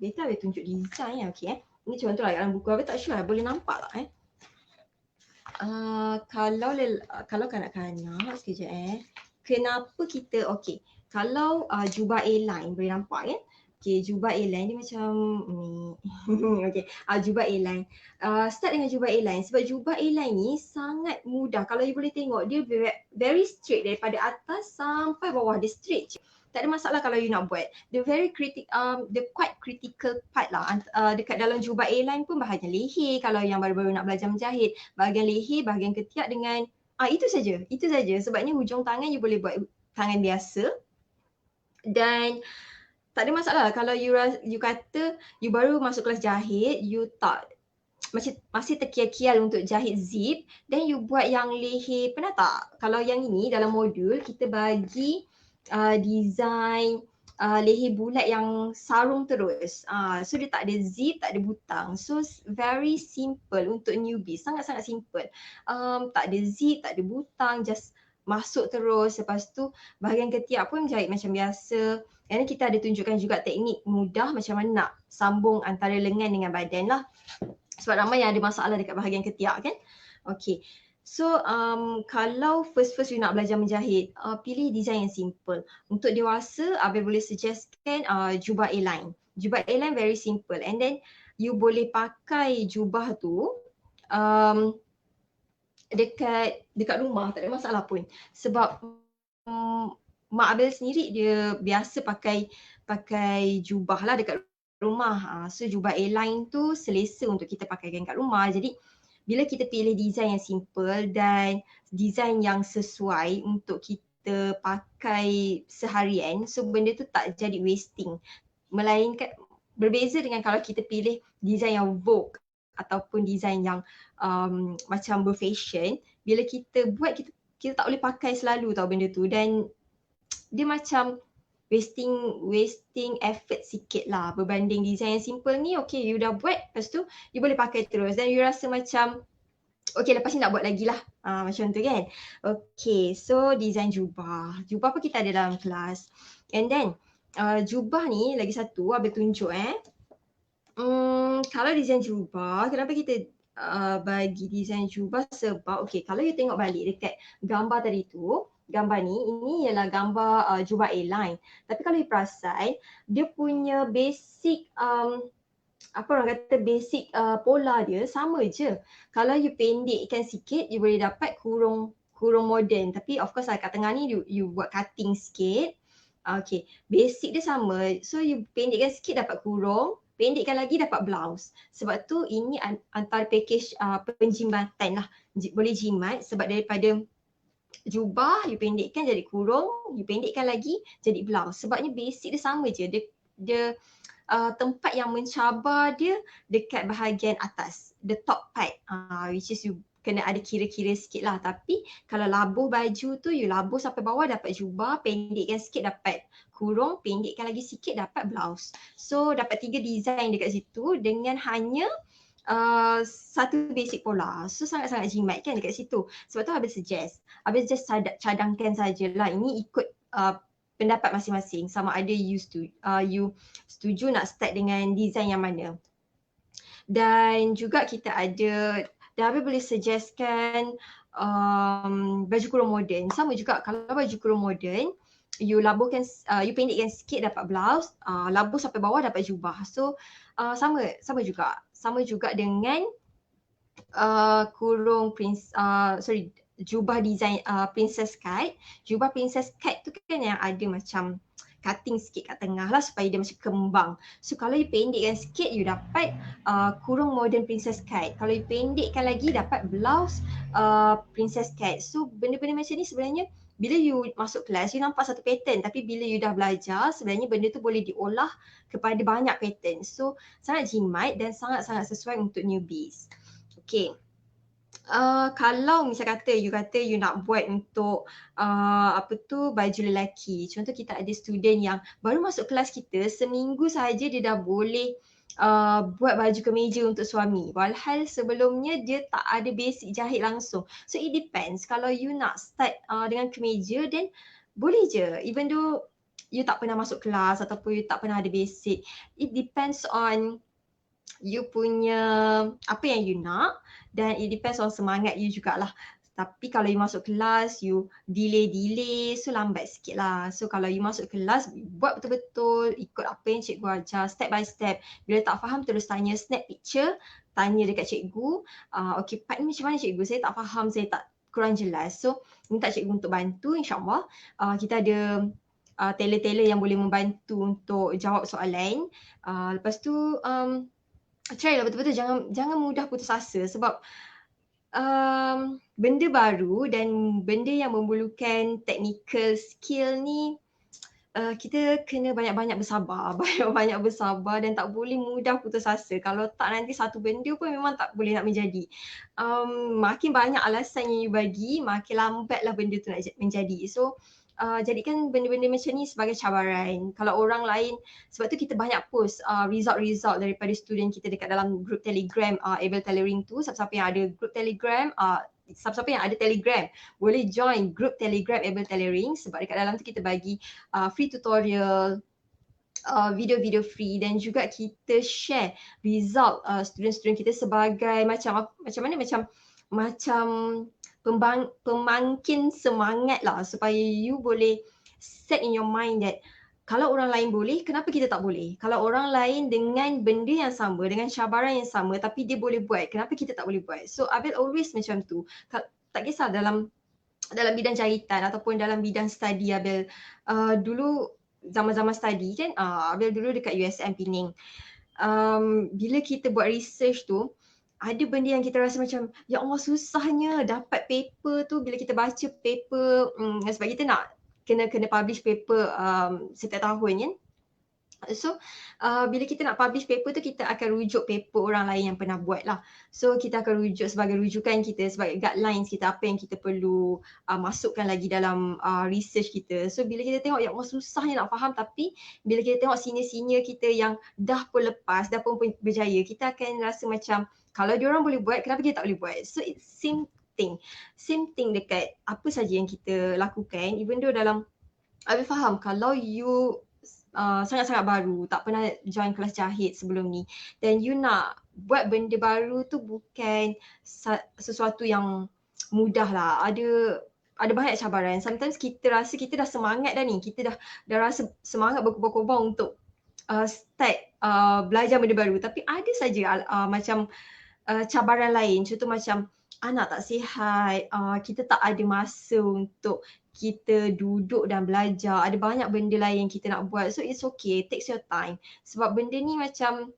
Beta boleh tunjuk design ya, okay. Ini contoh lah dalam buku. Abang tak sure lah, boleh nampak tak kalau kanak-kanak, sekejap kenapa kita, okay, kalau jubah A-line boleh nampak kan? Okay, jubah A-line dia macam ni. Okay, jubah A-line. Start dengan jubah A-line sebab jubah A-line ni sangat mudah. Kalau you boleh tengok dia very straight daripada atas sampai bawah, dia straight je. Tak ada masalah kalau you nak buat. The quite critical part lah dekat dalam jubah A-line pun bahagian leher. Kalau yang baru-baru nak belajar menjahit, bahagian leher, bahagian ketiak dengan itu saja. Sebabnya hujung tangan you boleh buat tangan biasa. Dan tak ada masalah kalau you kata you baru masuk kelas jahit, you tak masih terkial-kial untuk jahit zip, then you buat yang leher. Pernah tak? Kalau yang ini dalam modul kita bagi design leher bulat yang sarung terus. So dia tak ada zip, tak ada butang. So very simple untuk newbie, sangat-sangat simple. Tak ada zip, tak ada butang, just masuk terus. Lepas tu bahagian ketiak pun jahit macam biasa. Dan kita ada tunjukkan juga teknik mudah macam mana nak sambung antara lengan dengan badan lah. Sebab ramai yang ada masalah dekat bahagian ketiak kan. Okay. So kalau first you nak belajar menjahit, pilih design yang simple. Untuk dewasa, Abel boleh suggestkan jubah A-line. Jubah A-line very simple and then you boleh pakai jubah tu dekat rumah, tak ada masalah pun. Sebab mak Abel sendiri dia biasa pakai jubah lah dekat rumah. So jubah A-line tu selesa untuk kita pakaikan kat rumah. Jadi bila kita pilih design yang simple dan design yang sesuai untuk kita pakai seharian, so benda tu tak jadi wasting. Melainkan berbeza dengan kalau kita pilih design yang vogue ataupun design yang macam berfashion, bila kita buat kita tak boleh pakai selalu tau benda tu dan dia macam wasting effort sikit lah berbanding design yang simple ni. Okay, you dah buat, lepas tu you boleh pakai terus dan you rasa macam okay, lepas ni nak buat lagi lah, macam tu kan. Okay, so design jubah pun kita ada dalam kelas. And then jubah ni lagi satu Abang tunjuk kalau design jubah, kenapa kita bagi design jubah sebab okay, kalau you tengok balik dekat gambar tadi tu, gambar ni, ini ialah gambar jubah airline. Tapi kalau you perasan, dia punya basic apa orang kata basic pola dia sama je. Kalau you pendekkan sikit, you boleh dapat kurung moden. Tapi of course lah kat tengah ni you buat cutting sikit. Okay, basic dia sama. So you pendekkan sikit dapat kurung, pendekkan lagi dapat blouse. Sebab tu ini antara package penjimatan lah. Boleh jimat sebab daripada jubah you pendekkan jadi kurung, you pendekkan lagi jadi blouse. Sebabnya basic dia sama je. Dia tempat yang mencabar dia dekat bahagian atas, the top part, which is you kena ada kira-kira sikit lah. Tapi kalau labuh baju tu, you labuh sampai bawah dapat jubah, pendekkan sikit dapat kurung, pendekkan lagi sikit dapat blouse. So dapat 3 design dekat situ dengan hanya satu basic pola. So sangat-sangat jimat kan dekat situ. Sebab tu Abel suggest cadangkan sajalah. Ini ikut pendapat masing-masing. Sama ada you setuju nak start dengan design yang mana. Dan juga kita ada, dan Abel boleh suggestkan baju kurung moden. Sama juga kalau baju kurung moden, you labuhkan, you pendekkan sikit dapat blouse, labuh sampai bawah dapat jubah. So sama juga dengan kurung jubah design princess cut. Jubah princess cut tu kan yang ada macam cutting sikit kat tengah lah supaya dia macam kembang. So kalau you pendekkan sikit, you dapat kurung modern princess cut. Kalau you pendekkan lagi, dapat blouse princess cut. So benda-benda macam ni sebenarnya bila you masuk kelas, you nampak satu pattern, tapi bila you dah belajar, sebenarnya benda tu boleh diolah kepada banyak pattern. So sangat jimat dan sangat-sangat sesuai untuk newbies. Okay. Kalau misal kata you nak buat untuk baju lelaki. Contoh kita ada student yang baru masuk kelas kita, seminggu sahaja dia dah boleh buat baju kemeja untuk suami. Walhal sebelumnya dia tak ada basic jahit langsung. So it depends. Kalau you nak start dengan kemeja, then boleh je. Even though you tak pernah masuk kelas ataupun you tak pernah ada basic. It depends on you punya apa yang you nak, dan it depends on semangat you jugalah. Tapi kalau you masuk kelas, you delay, so lambat sikit lah. So kalau you masuk kelas, buat betul-betul, ikut apa yang cikgu ajar, step by step. Bila tak faham, terus tanya, snap picture, tanya dekat cikgu, okay, part ni macam mana cikgu, saya tak faham, saya tak kurang jelas. So minta cikgu untuk bantu, insyaAllah. Kita ada tailor-tailor yang boleh membantu untuk jawab soalan. Lepas tu, try lah betul-betul, jangan mudah putus asa sebab benda baru dan benda yang memerlukan technical skill ni, kita kena banyak-banyak bersabar, banyak-banyak bersabar dan tak boleh mudah putus asa. Kalau tak, nanti satu benda pun memang tak boleh nak menjadi. Makin banyak alasan yang you bagi, makin lambatlah benda tu nak menjadi. So jadikan benda-benda macam ni sebagai cabaran. Kalau orang lain, sebab tu kita banyak post result-result daripada student kita dekat dalam group Telegram Able Tailoring tu. Siapa-siapa yang ada group Telegram, siapa-siapa yang ada Telegram boleh join group Telegram Able Tailoring, sebab dekat dalam tu kita bagi free tutorial, video-video free, dan juga kita share result student-student kita sebagai macam pemangkin semangat lah, supaya you boleh set in your mind that kalau orang lain boleh, kenapa kita tak boleh? Kalau orang lain dengan benda yang sama, dengan cabaran yang sama, tapi dia boleh buat, kenapa kita tak boleh buat? So Abel always macam tu. Tak kisah dalam bidang jahitan ataupun dalam bidang study. Abel dulu zaman-zaman study kan, Abel dulu dekat USM Pening. Bila kita buat research tu, ada benda yang kita rasa macam, ya Allah susahnya dapat paper tu. Bila kita baca paper, sebab kita nak kena publish paper setiap tahun kan. So bila kita nak publish paper tu, kita akan rujuk paper orang lain yang pernah buat lah. So kita akan rujuk sebagai rujukan kita, sebagai guidelines kita, apa yang kita perlu masukkan lagi dalam research kita. So bila kita tengok, ya Allah susahnya nak faham, tapi bila kita tengok senior-senior kita yang dah pun lepas, dah pun berjaya, kita akan rasa macam kalau diorang boleh buat, kenapa kita tak boleh buat? So it's same thing dekat apa saja yang kita lakukan. Even though dalam, Abi faham kalau you sangat-sangat baru, tak pernah join kelas jahit sebelum ni, dan you nak buat benda baru tu bukan sesuatu yang mudah lah. Ada ada banyak cabaran. Sometimes kita rasa kita dah semangat dah ni, kita dah rasa semangat berkobar-kobar untuk start belajar benda baru, tapi ada saja macam cabaran lain. Contoh macam anak tak sihat, kita tak ada masa untuk kita duduk dan belajar. Ada banyak benda lain yang kita nak buat. So it's okay, takes your time. Sebab benda ni macam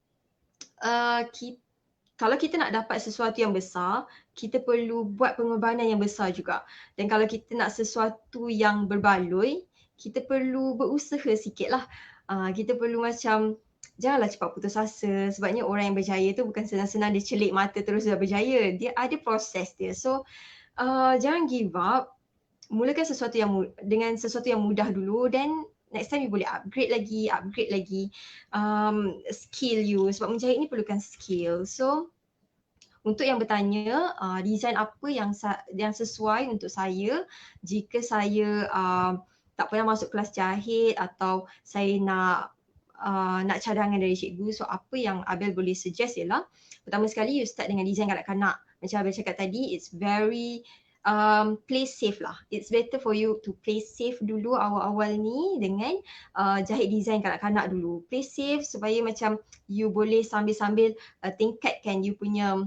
kalau kita nak dapat sesuatu yang besar, kita perlu buat pengorbanan yang besar juga. Dan kalau kita nak sesuatu yang berbaloi, kita perlu berusaha sikit lah. Kita perlu macam janganlah cepat putus asa. Sebabnya orang yang berjaya tu bukan senang-senang dia celik mata terus dah berjaya. Dia ada proses dia. So jangan give up. Mulakan dengan sesuatu yang mudah dulu, dan next time you boleh upgrade lagi skill you, sebab menjahit ni perlukan skill. So untuk yang bertanya, design apa yang sesuai untuk saya jika saya tak pernah masuk kelas jahit atau saya nak cadangan dari cikgu. So apa yang Abel boleh suggest ialah, pertama sekali you start dengan design kanak-kanak. Macam Abel cakap tadi, it's very play safe lah. It's better for you to play safe dulu awal-awal ni dengan jahit design kanak-kanak dulu. Play safe supaya macam you boleh sambil-sambil tingkatkan you punya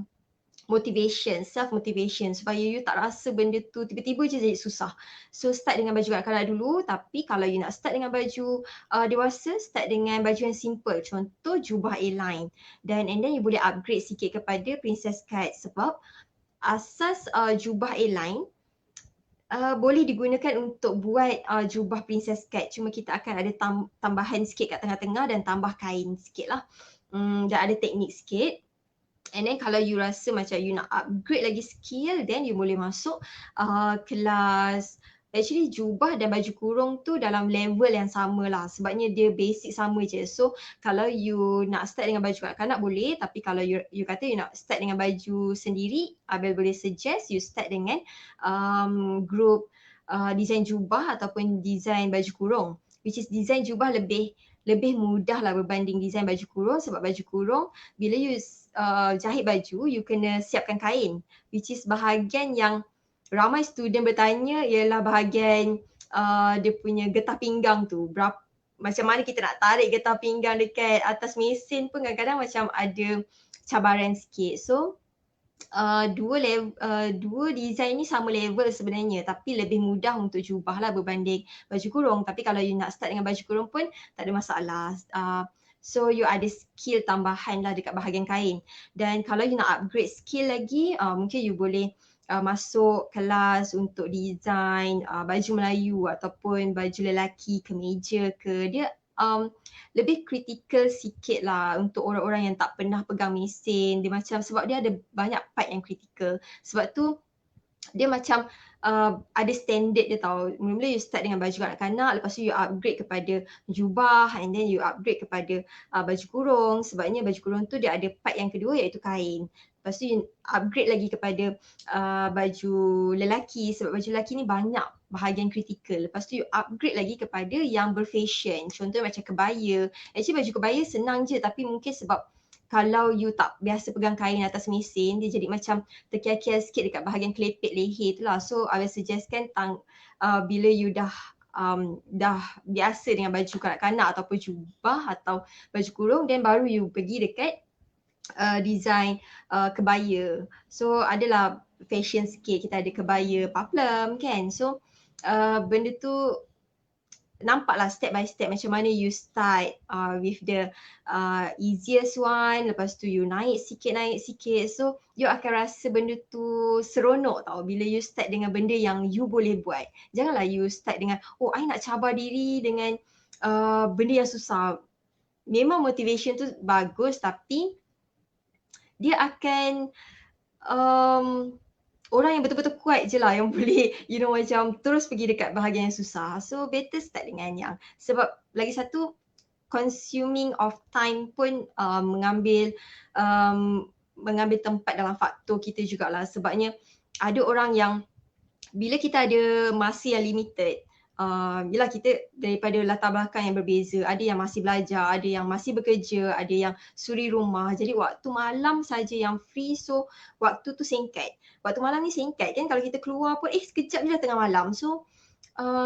motivation, self motivation, supaya you tak rasa benda tu tiba-tiba je jadi susah. So start dengan baju kanak-kanak dulu, tapi kalau you nak start dengan baju dewasa, start dengan baju yang simple. Contoh jubah A-line, and then you boleh upgrade sikit kepada princess cut, sebab asas jubah A-line boleh digunakan untuk buat jubah princess cut, cuma kita akan ada tambahan sikit kat tengah-tengah dan tambah kain sikit lah, dan ada teknik sikit. And then kalau you rasa macam you nak upgrade lagi skill, then you boleh masuk kelas. Actually jubah dan baju kurung tu dalam level yang sama lah, sebabnya dia basic sama je. So kalau you nak start dengan baju kanak-kanak boleh, tapi kalau you kata you nak start dengan baju sendiri, Abel boleh suggest you start dengan group design jubah ataupun design baju kurung, which is design jubah lebih mudah lah berbanding design baju kurung. Sebab baju kurung bila you jahit baju, you kena siapkan kain, which is bahagian yang ramai student bertanya ialah bahagian dia punya getah pinggang tu. Macam mana kita nak tarik getah pinggang dekat atas mesin pun kadang-kadang macam ada cabaran sikit. So dua design ni sama level sebenarnya, tapi lebih mudah untuk jubah lah berbanding baju kurung. Tapi kalau you nak start dengan baju kurung pun tak ada masalah. So you ada skill tambahan lah dekat bahagian kain. Dan kalau you nak upgrade skill lagi, mungkin you boleh masuk kelas untuk design baju Melayu ataupun baju lelaki, kemeja ke. Dia lebih kritikal sikit lah untuk orang-orang yang tak pernah pegang mesin. Dia macam, sebab dia ada banyak part yang kritikal. Sebab tu dia macam ada standard dia tau. Mula-mula you start dengan baju kanak-kanak, lepas tu you upgrade kepada jubah, and then you upgrade kepada baju kurung. Sebabnya baju kurung tu dia ada part yang kedua iaitu kain. Lepas tu you upgrade lagi kepada baju lelaki, sebab baju lelaki ni banyak bahagian kritikal. Lepas tu you upgrade lagi kepada yang berfashion. Contoh macam kebaya. Actually baju kebaya senang je, tapi mungkin sebab kalau you tak biasa pegang kain atas mesin, dia jadi macam terkial-kial sikit dekat bahagian kelepek leher tu lah. So I will suggestkan bila you dah biasa dengan baju kanak-kanak ataupun jubah atau baju kurung, then baru you pergi dekat design kebaya. So adalah fashion sikit, kita ada kebaya paplum kan. So benda tu nampaklah step by step macam mana you start with the easiest one, lepas tu you naik sikit. So you akan rasa benda tu seronok tau bila you start dengan benda yang you boleh buat. Janganlah you start dengan I nak cabar diri dengan benda yang susah. Memang motivation tu bagus, tapi dia akan orang yang betul-betul kuat je lah yang boleh macam terus pergi dekat bahagian yang susah. So better start dengan yang, sebab lagi satu consuming of time pun mengambil tempat dalam faktor kita jugalah. Sebabnya ada orang yang bila kita ada masa yang limited, yelah kita daripada latar belakang yang berbeza. Ada yang masih belajar, ada yang masih bekerja, ada yang suri rumah. Jadi waktu malam saja yang free, so waktu tu singkat. Waktu malam ni singkat kan, kalau kita keluar pun sekejap je dah tengah malam. So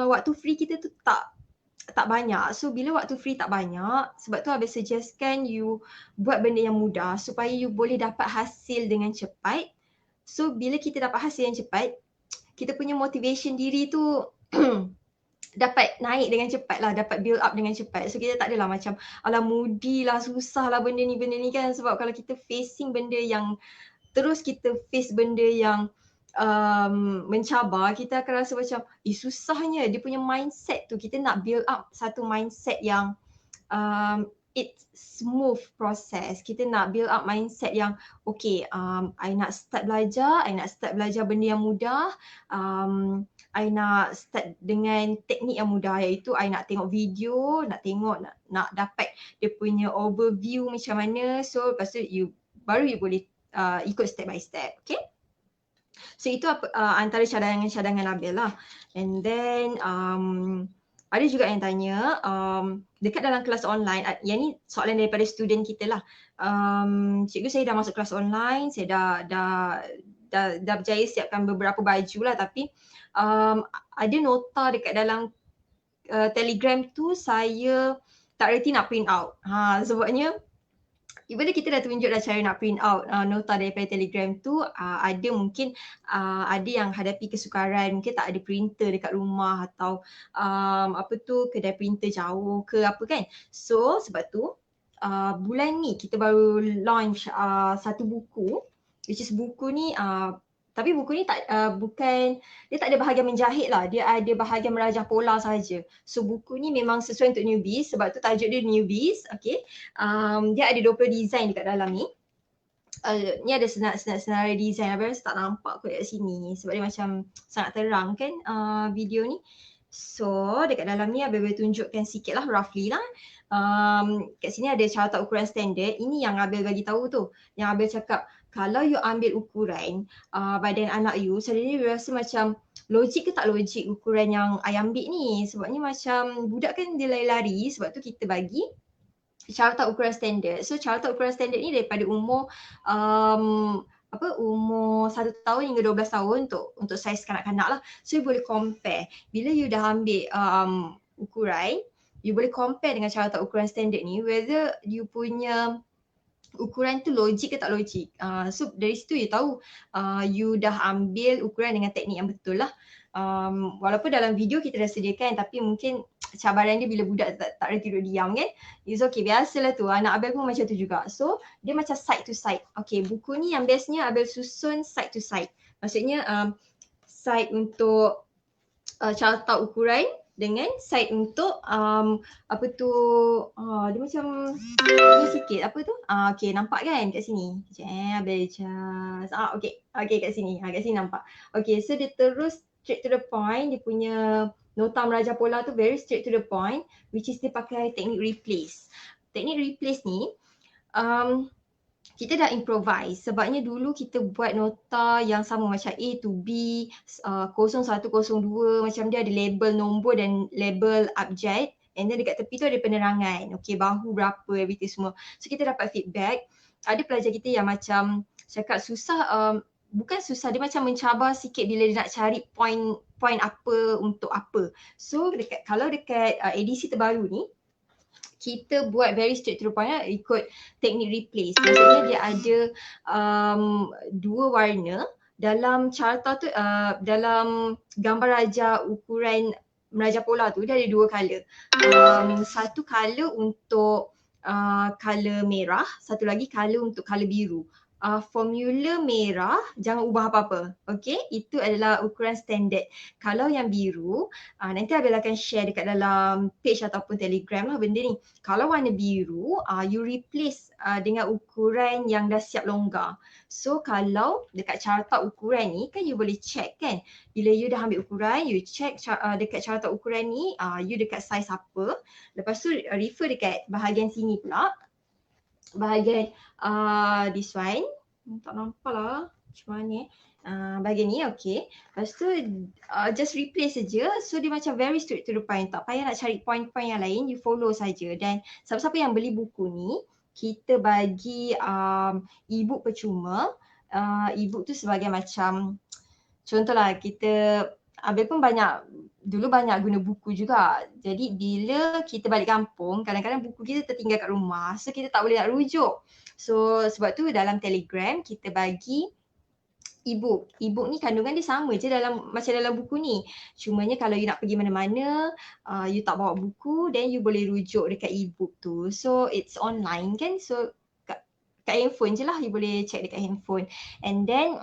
waktu free kita tu tak banyak. So bila waktu free tak banyak, sebab tu Abel suggestkan you buat benda yang mudah supaya you boleh dapat hasil dengan cepat. So bila kita dapat hasil yang cepat, kita punya motivation diri tu dapat naik dengan cepat lah, dapat build up dengan cepat. So kita tak adalah macam alah mudi lah, susah lah benda ni kan. Sebab kalau kita facing benda yang, terus kita face benda yang mencabar, kita akan rasa macam susahnya. Dia punya mindset tu, kita nak build up satu mindset yang it's smooth process. Kita nak build up mindset yang okay, I nak start belajar benda yang mudah. I nak start dengan teknik yang mudah, iaitu I nak tengok video, nak dapat dia punya overview macam mana. So lepas tu baru you boleh ikut step by step. Okay. So itu antara cadangan-cadangan Abel lah. And then ada juga yang tanya dekat dalam kelas online, yang ni soalan daripada student kita lah. Cikgu, saya dah masuk kelas online, saya dah berjaya siapkan beberapa baju lah, tapi ada nota dekat dalam Telegram tu saya tak reti nak print out. Sebabnya even kita dah tunjuk dah cara nak print out nota daripada Telegram tu, ada mungkin ada yang hadapi kesukaran, mungkin tak ada printer dekat rumah atau kedai printer jauh ke apa kan. So sebab tu bulan ni kita baru launch satu buku, which is buku ni tapi buku ni bukan, dia tak ada bahagian menjahit lah, dia ada bahagian merajah pola saja. So buku ni memang sesuai untuk newbies, sebab tu tajuk dia newbies. Okay. Dia ada 20 design dekat dalam ni. Ni ada senarai design, Abang rasa tak nampak kot dekat sini sebab dia macam sangat terang kan video ni. So dekat dalam ni Abang boleh tunjukkan sikit lah, roughly lah. Kat sini ada carta ukuran standard. Ini yang Abel bagi tahu tu, yang Abel cakap kalau you ambil ukuran badan anak you, suddenly you rasa macam logik ke tak logik ukuran yang I ambil ni. Sebabnya macam budak kan dia lari-lari, sebab tu kita bagi carta ukuran standard. So carta ukuran standard ni daripada umur umur 1 tahun hingga 12 tahun untuk saiz kanak-kanak lah. So you boleh compare. Bila you dah ambil ukuran, you boleh compare dengan carta ukuran standard ni, whether you punya ukuran tu logik ke tak logik. So dari situ you tahu you dah ambil ukuran dengan teknik yang betul lah. Walaupun dalam video kita dah sediakan, tapi mungkin cabaran dia bila budak tak reti duduk diam kan. It's okay, biasalah tu. Anak Abel pun macam tu juga. So dia macam side to side. Okay, buku ni yang bestnya Abel susun side to side. Maksudnya side untuk carta ukuran dengan side untuk dia macam ni sikit okay, nampak kan kat sini. Abel just okay kat sini. Kat sini nampak. Okay, so dia terus straight to the point. Dia punya nota merajah pola tu very straight to the point, which is dia pakai teknik replace. Teknik replace ni kita dah improvise, sebabnya dulu kita buat nota yang sama macam A to B, 0102, macam dia ada label nombor dan label abjad, and then dekat tepi tu ada penerangan, okay, bahu berapa, everything semua. So kita dapat feedback. Ada pelajar kita yang macam cakap susah, bukan susah, dia macam mencabar sikit bila dia nak cari point apa untuk apa. So kalau dekat edisi terbaru ni, kita buat very straight to the point lah, ikut teknik replace. Maksudnya dia ada 2 warna dalam carta tu, dalam gambar rajah ukuran merajah pola tu, dia ada 2 color. Satu color untuk color merah, satu lagi color untuk color biru. Formula merah jangan ubah apa-apa. Okay, itu adalah ukuran standard. Kalau yang biru, nanti Abel akan share dekat dalam page ataupun Telegram lah benda ni. Kalau warna biru, you replace dengan ukuran yang dah siap longgar. So kalau dekat carta ukuran ni kan you boleh check kan. Bila you dah ambil ukuran, you check dekat carta ukuran ni, you dekat size apa. Lepas tu refer dekat bahagian sini pula. Bahagian this one, tak nampak lah macam mana Bahagian ni okay. Lepas tu just replace saja. So dia macam very straight to the point. Tak payah nak cari point-point yang lain, you follow saja. Dan siapa-siapa yang beli buku ni, kita bagi e-book percuma. E-book tu sebagai macam, contohlah kita Abel pun dulu banyak guna buku juga. Jadi bila kita balik kampung, kadang-kadang buku kita tertinggal kat rumah. So kita tak boleh nak rujuk. So sebab tu dalam Telegram kita bagi e-book. E-book ni kandungan dia sama je macam dalam buku ni. Cumanya kalau you nak pergi mana-mana, you tak bawa buku, then you boleh rujuk dekat e-book tu. So it's online kan. So kat handphone je lah, you boleh check dekat handphone. And then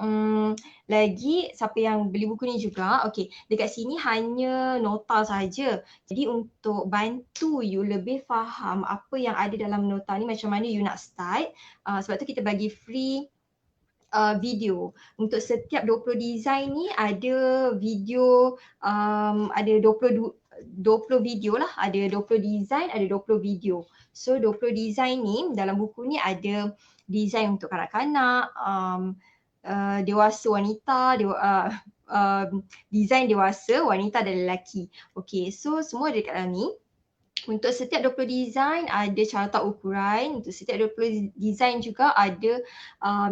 lagi siapa yang beli buku ni juga, okay, dekat sini hanya nota saja. Jadi untuk bantu you lebih faham apa yang ada dalam nota ni, macam mana you nak start, sebab tu kita bagi free video. Untuk setiap 20 design ni ada video, ada 20 video lah, ada 20 design, ada 20 video. So 20 design ni dalam buku ni ada design untuk kanak-kanak, dewasa, wanita, design dewasa, wanita dan lelaki. Okay, so semua ada dekat dalam ni. Untuk setiap 20 design ada carta ukuran, untuk setiap 20 design juga ada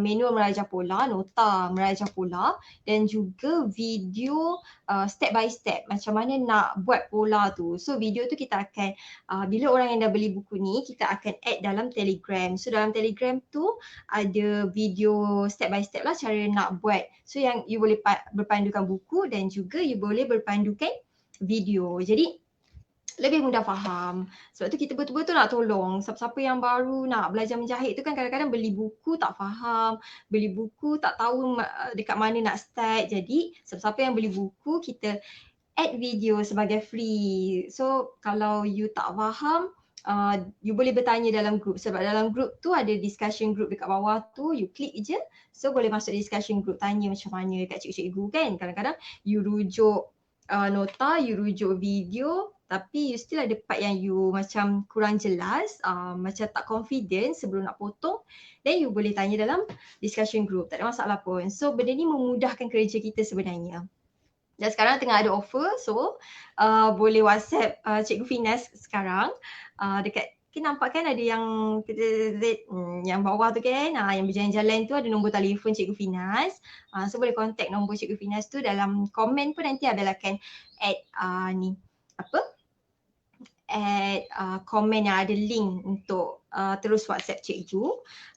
manual merajah pola, nota merajah pola, dan juga video step by step macam mana nak buat pola tu. So video tu kita akan, bila orang yang dah beli buku ni, kita akan add dalam Telegram. So dalam Telegram tu ada video step by step lah cara nak buat. So yang you boleh berpandukan buku dan juga you boleh berpandukan video. Jadi lebih mudah faham. Sebab tu kita betul-betul nak tolong siapa-siapa yang baru nak belajar menjahit tu kan, kadang-kadang beli buku tak faham, beli buku tak tahu dekat mana nak start. Jadi siapa-siapa yang beli buku, kita add video sebagai free. So kalau you tak faham, you boleh bertanya dalam group, sebab dalam group tu ada discussion group dekat bawah tu, you klik je, so boleh masuk discussion group, tanya macam mana dekat cikgu-cikgu kan. Kadang-kadang you rujuk nota, you rujuk video, tapi you still ada part yang you macam kurang jelas, macam tak confident sebelum nak potong, then you boleh tanya dalam discussion group, tak ada masalah pun. So benda ni memudahkan kerja kita sebenarnya. Dan sekarang tengah ada offer, so boleh WhatsApp Cikgu Finas sekarang. Dekat, kita nampak kan ada yang yang bawah tu kan, yang berjalan-jalan tu ada nombor telefon Cikgu Finas. So boleh contact nombor Cikgu Finas tu, dalam komen pun nanti Abel akan add komen yang ada link untuk terus WhatsApp cikgu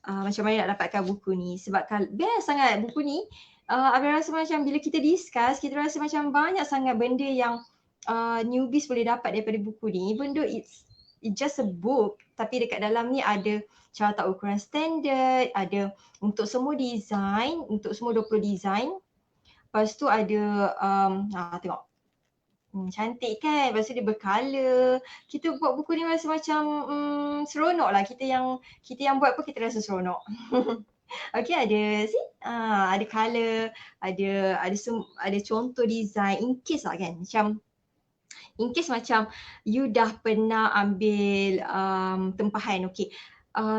macam mana nak dapatkan buku ni. Sebab best sangat buku ni, Abang rasa macam bila kita discuss, kita rasa macam banyak sangat benda yang newbies boleh dapat daripada buku ni. Even though it's just a book, tapi dekat dalam ni ada carta ukuran standard, ada untuk semua design, untuk semua 20 design. Lepas tu ada tengok, cantik kan, lepas tu dia bercolour. Kita buat buku ni rasa macam seronok lah. Kita yang buat pun kita rasa seronok. Okay, ada colour, ada contoh design in case lah kan, macam in case macam you dah pernah ambil tempahan, okay.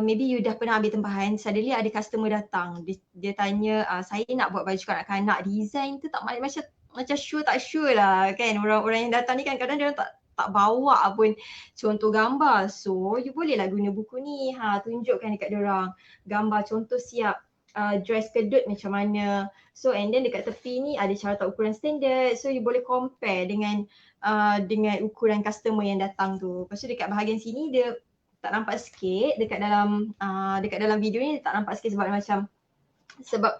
Maybe you dah pernah ambil tempahan, suddenly ada customer datang, dia tanya, saya nak buat baju kanak-kanak, design tu tak macam sure tak sure lah kan. Orang yang datang ni kan kadang dia tak bawa pun contoh gambar. So you boleh lah guna buku ni, tunjukkan dekat diorang gambar contoh siap dress kedut macam mana. So and then dekat tepi ni ada carta ukuran standard, so you boleh compare dengan ukuran customer yang datang tu. Lepas tu dekat bahagian sini dia tak nampak sikit, dekat dalam video ni dia tak nampak sikit sebab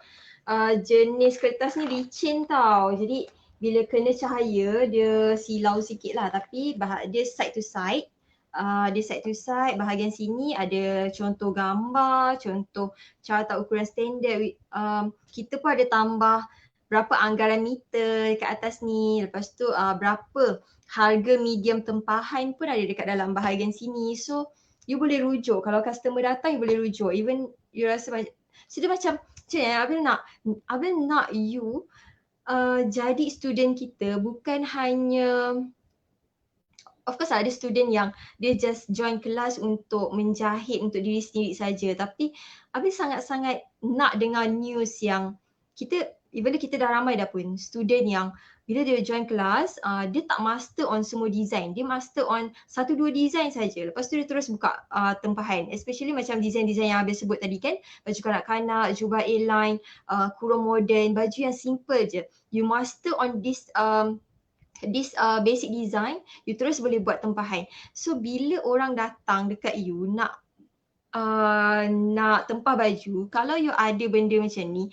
jenis kertas ni licin tau. Jadi bila kena cahaya dia silau sikit lah, tapi dia side to side. Bahagian sini ada contoh gambar, contoh carta ukuran standard. Kita pun ada tambah berapa anggaran meter dekat atas ni. Lepas tu berapa harga medium tempahan pun ada dekat dalam bahagian sini. So you boleh rujuk, kalau customer datang you boleh rujuk. Even you rasa so dia macam Abel nak you jadi student kita, bukan hanya, of course ada student yang dia just join kelas untuk menjahit untuk diri sendiri saja, tapi Abel sangat-sangat nak dengar news yang kita even though kita dah ramai dah pun student yang bila dia join kelas, dia tak master on semua design. Dia master on 1-2 design saja. Lepas tu dia terus buka tempahan. Especially macam design-design yang Abil sebut tadi kan. Baju kanak-kanak, jubah A-line, kurung modern, baju yang simple je. You master on this basic design, you terus boleh buat tempahan. So bila orang datang dekat you nak tempah baju, kalau you ada benda macam ni,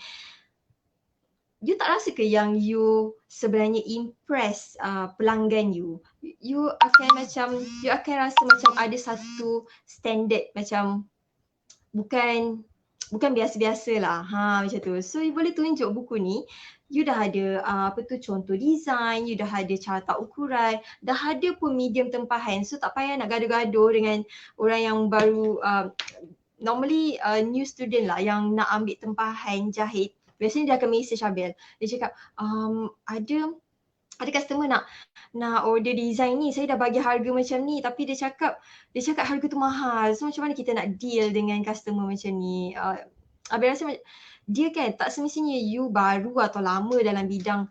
you tak rasa ke yang you sebenarnya impress pelanggan you? You akan rasa macam ada satu standard macam bukan biasa-biasa lah. Macam tu. So you boleh tunjuk buku ni, you dah ada contoh design, you dah ada carta ukuran, dah ada pun medium tempahan. So tak payah nak gaduh-gaduh dengan orang yang baru normally new student lah yang nak ambil tempahan jahit. Biasanya dia akan message Abil. Dia cakap, ada customer nak order design ni, saya dah bagi harga macam ni tapi dia cakap harga tu mahal. So macam mana kita nak deal dengan customer macam ni? Abil rasa dia kan tak semestinya you baru atau lama dalam bidang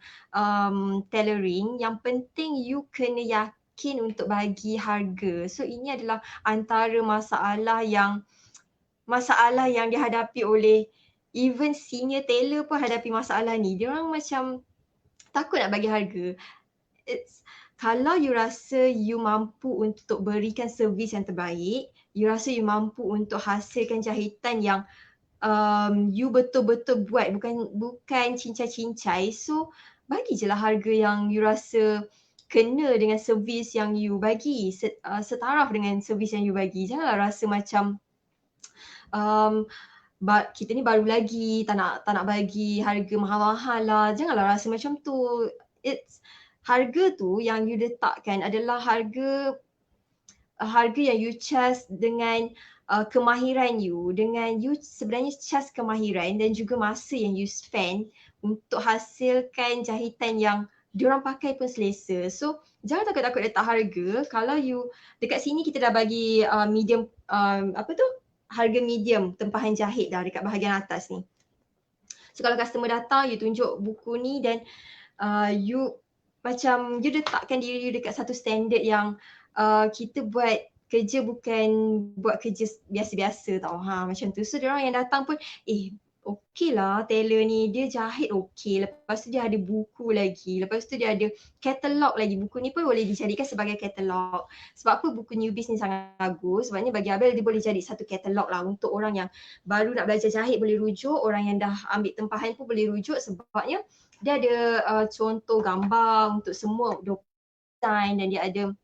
tailoring. Yang penting you kena yakin untuk bagi harga. So ini adalah antara masalah yang dihadapi oleh even senior tailor pun hadapi masalah ni. Dia orang macam takut nak bagi harga. Kalau you rasa you mampu untuk berikan servis yang terbaik, you rasa you mampu untuk hasilkan jahitan yang you betul-betul buat, bukan cincai-cincai, so bagi je lah harga yang you rasa kena dengan servis yang you bagi, setaraf dengan servis yang you bagi. Janganlah rasa macam kita ni baru lagi, tak nak bagi harga mahal-mahal lah. Janganlah rasa macam tu. Harga tu yang you letakkan adalah harga yang you charge dengan kemahiran you. Dengan you sebenarnya charge kemahiran dan juga masa yang you spend untuk hasilkan jahitan yang diorang pakai pun selesa. So jangan takut-takut letak harga. Kalau you dekat sini kita dah bagi medium harga medium tempahan jahit dah dekat bahagian atas ni. So kalau customer datang, you tunjuk buku ni dan you letakkan diri you dekat satu standard yang kita buat kerja bukan buat kerja biasa-biasa tau. Macam tu. So diorang yang datang pun okey lah tailor ni, dia jahit okey. Lepas tu dia ada buku lagi. Lepas tu dia ada katalog lagi. Buku ni pun boleh dijadikan sebagai katalog. Sebab apa buku Newbies ni sangat bagus? Sebabnya bagi Abil dia boleh jadi satu katalog lah untuk orang yang baru nak belajar jahit boleh rujuk. Orang yang dah ambil tempahan pun boleh rujuk sebabnya dia ada contoh gambar untuk semua design dan dia ada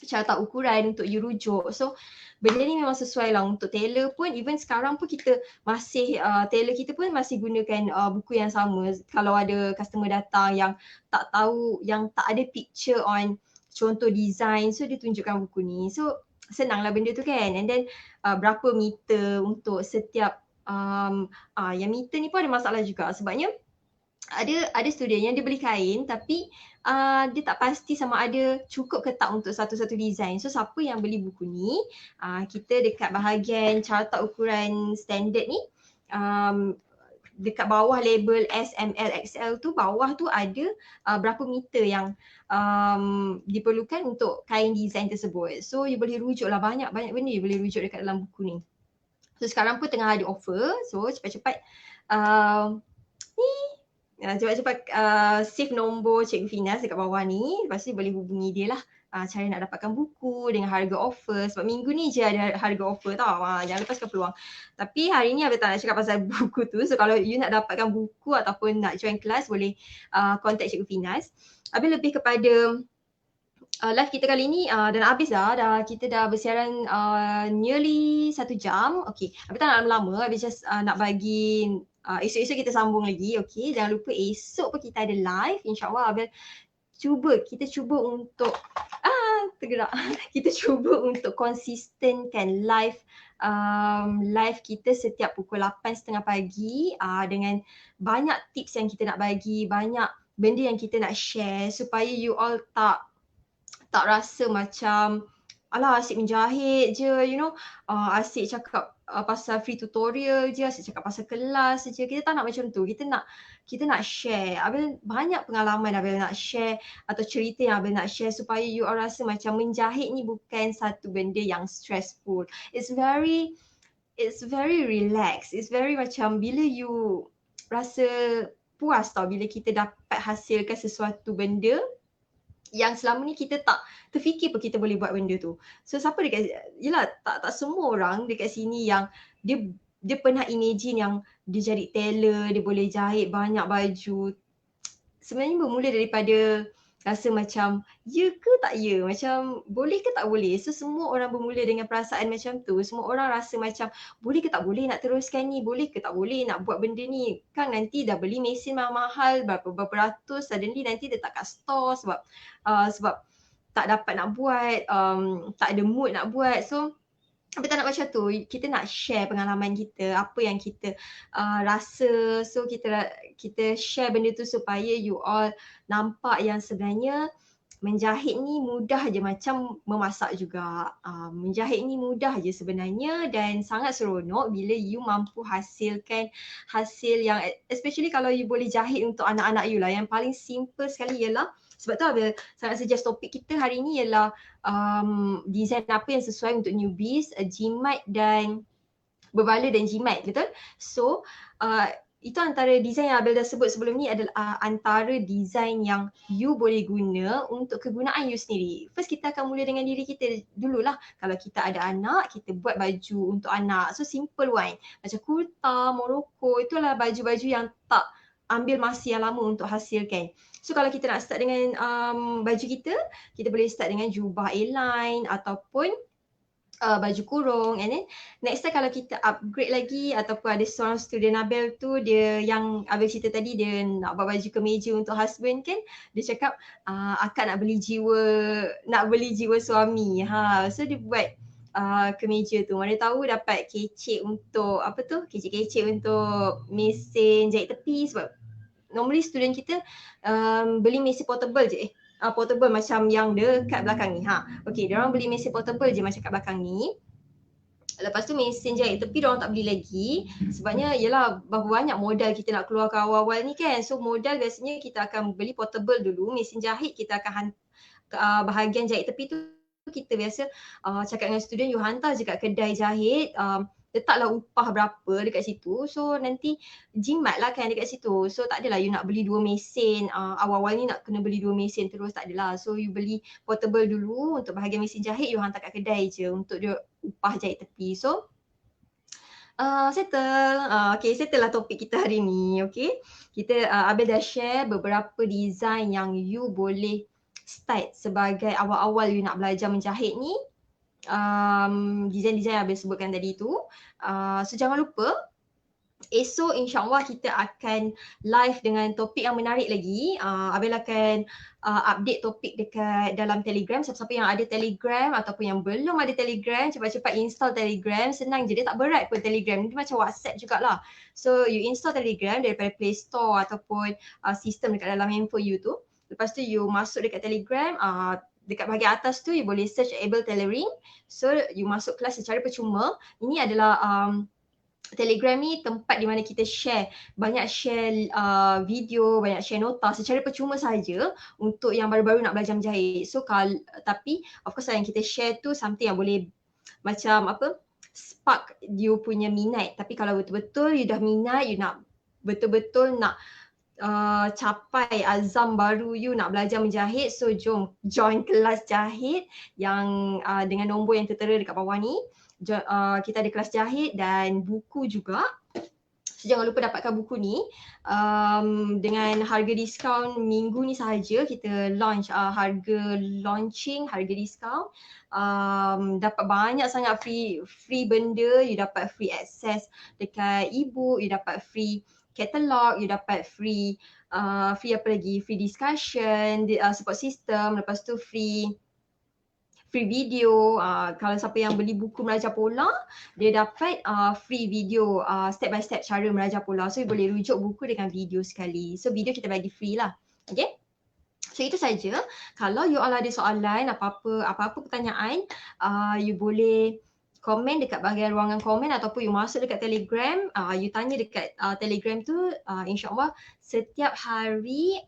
carta ukuran untuk you rujuk. So benda ni memang sesuai lah untuk tailor pun. Even sekarang pun kita masih tailor kita pun masih gunakan buku yang sama. Kalau ada customer datang yang tak tahu, yang tak ada picture on contoh design, so dia tunjukkan buku ni. So senang lah benda tu kan. And then berapa meter untuk setiap yang meter ni pun ada masalah juga sebabnya ada student yang dia beli kain tapi dia tak pasti sama ada cukup ke tak untuk satu-satu design. So siapa yang beli buku ni, kita dekat bahagian carta ukuran standard ni, dekat bawah label S, M, L, XL tu, bawah tu ada berapa meter yang diperlukan untuk kain design tersebut. So you boleh rujuk lah, banyak benda you boleh rujuk dekat dalam buku ni. So sekarang pun tengah ada offer, so cepat-cepat cepat-cepat save nombor Cikgu Finas dekat bawah ni. Lepas tu boleh hubungi dia lah cara nak dapatkan buku dengan harga offer. Sebab minggu ni je ada harga offer tau. Jangan lepaskan peluang. Tapi hari ni Abil tak nak cakap pasal buku tu. So kalau you nak dapatkan buku ataupun nak join kelas, boleh contact Cikgu Finas. Abil lebih kepada live kita kali ni dah nak habis dah. Kita dah bersiaran nearly 1 jam. Okay, Abil tak nak lama-lama. Abil just nak bagi esok-esok kita sambung lagi. Okay, jangan lupa esok pun kita ada live. InsyaAllah Abil kita cuba untuk tergerak. Kita cuba untuk konsistenkan live kita setiap pukul 8.30 pagi dengan banyak tips yang kita nak bagi, banyak benda yang kita nak share supaya you all tak rasa macam alah asyik menjahit je, asyik cakap pasal free tutorial je, asyik cakap pasal kelas je. Kita tak nak macam tu. Kita nak share. Abil banyak pengalaman Abil nak share atau cerita yang Abil nak share supaya you all rasa macam menjahit ni bukan satu benda yang stressful. It's very relax. It's very macam bila you rasa puas tau bila kita dapat hasilkan sesuatu benda yang selama ni kita tak terfikir pun kita boleh buat benda tu. So siapa yelah tak semua orang dekat sini yang dia pernah imagine yang dia jadi tailor, dia boleh jahit banyak baju. Sebenarnya bermula daripada rasa macam ya ke tak ya, macam boleh ke tak boleh. So semua orang bermula dengan perasaan macam tu. Semua orang rasa macam boleh ke tak boleh nak teruskan ni, boleh ke tak boleh nak buat benda ni. Kan nanti dah beli mesin mahal-mahal berapa ratus, suddenly nanti dia tak kat store sebab tak dapat nak buat, tak ada mood nak buat. So kita tak nak macam tu. Kita nak share pengalaman kita, apa yang kita rasa. So kita share benda tu supaya you all nampak yang sebenarnya menjahit ni mudah je macam memasak juga. Menjahit ni mudah je sebenarnya dan sangat seronok bila you mampu hasilkan hasil yang, especially kalau you boleh jahit untuk anak-anak you lah. Yang paling simple sekali ialah, sebab tu Abel sangat suggest topik kita hari ni ialah design apa yang sesuai untuk newbies, jimat dan berbala dan jimat, betul? So itu antara design yang Abel dah sebut sebelum ni adalah antara design yang you boleh guna untuk kegunaan you sendiri. First kita akan mula dengan diri kita dululah. Kalau kita ada anak, kita buat baju untuk anak. So simple one. Macam kurta, morocco, itulah baju-baju yang tak ambil masa yang lama untuk hasilkan. So kalau kita nak start dengan baju kita boleh start dengan jubah A-line ataupun baju kurung, and then next time kalau kita upgrade lagi ataupun ada seorang student Abel tu, dia yang Abel cerita tadi dia nak buat baju kemeja untuk husband kan, dia cakap akak nak beli jiwa suami. So dia buat kemeja tu, mana tahu dapat kecek untuk apa tu, kecek-kecek untuk mesin jahit tepi. Sebab normally student kita beli mesin portable je. Portable macam yang dekat belakang ni. Okay, diorang beli mesin portable je macam kat belakang ni. Lepas tu mesin jahit tepi diorang tak beli lagi. Sebabnya yelah berapa banyak modal kita nak keluarkan awal-awal ni kan. So modal biasanya kita akan beli portable dulu. Mesin jahit kita akan bahagian jahit tepi tu kita biasa cakap dengan student, you hantar je kat kedai jahit, letaklah upah berapa dekat situ. So nanti jimat lah kan dekat situ. So tak adalah you nak beli 2 mesin, awal-awal ni nak kena beli 2 mesin terus, tak adalah. So you beli portable dulu untuk bahagian mesin jahit, you hantar kat kedai je untuk dia upah jahit tepi. So settle. Okay, settle lah topik kita hari ni. Okay, kita Abel dah share beberapa design yang you boleh start sebagai awal-awal you nak belajar menjahit ni. Design-design yang Abel sebutkan tadi tu. So jangan lupa esok insyaAllah kita akan live dengan topik yang menarik lagi. Abel akan update topik dekat dalam Telegram. Siapa-siapa yang ada Telegram ataupun yang belum ada Telegram, cepat-cepat install Telegram. Senang je, dia tak berat pun Telegram. Dia macam WhatsApp jugalah. So you install Telegram daripada Play Store ataupun sistem dekat dalam handphone you tu. Lepas tu you masuk dekat Telegram, dekat bahagian atas tu you boleh search Able Tailoring. So you masuk kelas secara percuma. Ini adalah Telegram ni tempat di mana kita banyak share video, banyak share nota secara percuma saja untuk yang baru-baru nak belajar menjahit. So tapi of course yang kita share tu something yang boleh macam spark you punya minat. Tapi kalau betul-betul you dah minat, you nak betul-betul nak capai azam baru you nak belajar menjahit, so jom join kelas jahit yang dengan nombor yang tertera dekat bawah ni. Kita ada kelas jahit dan buku juga. So jangan lupa dapatkan buku ni dengan harga diskaun minggu ni sahaja. Kita launch harga diskaun. Dapat banyak sangat free benda. You dapat free access dekat ebook, you dapat free catalog, you dapat free apa lagi, free discussion, support system, lepas tu free video. Kalau siapa yang beli buku Meraja Pola, dia dapat free video step by step cara Meraja Pola. So you boleh rujuk buku dengan video sekali. So video kita bagi free lah. Okay. So itu saja. Kalau you all ada soalan, apa-apa pertanyaan, you boleh komen dekat bahagian ruangan komen ataupun you masuk dekat Telegram, you tanya dekat Telegram tu, insya-Allah setiap hari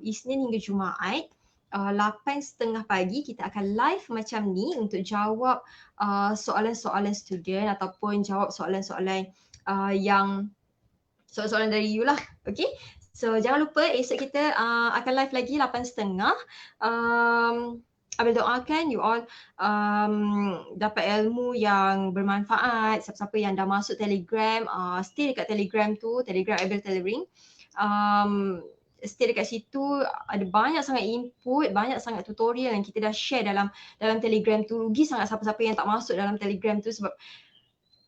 Isnin hingga Jumaat 8:30 pagi kita akan live macam ni untuk jawab soalan-soalan student ataupun jawab soalan-soalan yang soalan-soalan dari you lah. Okay. So jangan lupa esok kita akan live lagi 8:30. Abil doakan you all dapat ilmu yang bermanfaat. Siapa-siapa yang dah masuk Telegram, stay dekat Telegram tu, Telegram Abil Tailoring. Stay dekat situ, ada banyak sangat input, banyak sangat tutorial yang kita dah share dalam Telegram tu. Rugi sangat siapa-siapa yang tak masuk dalam Telegram tu sebab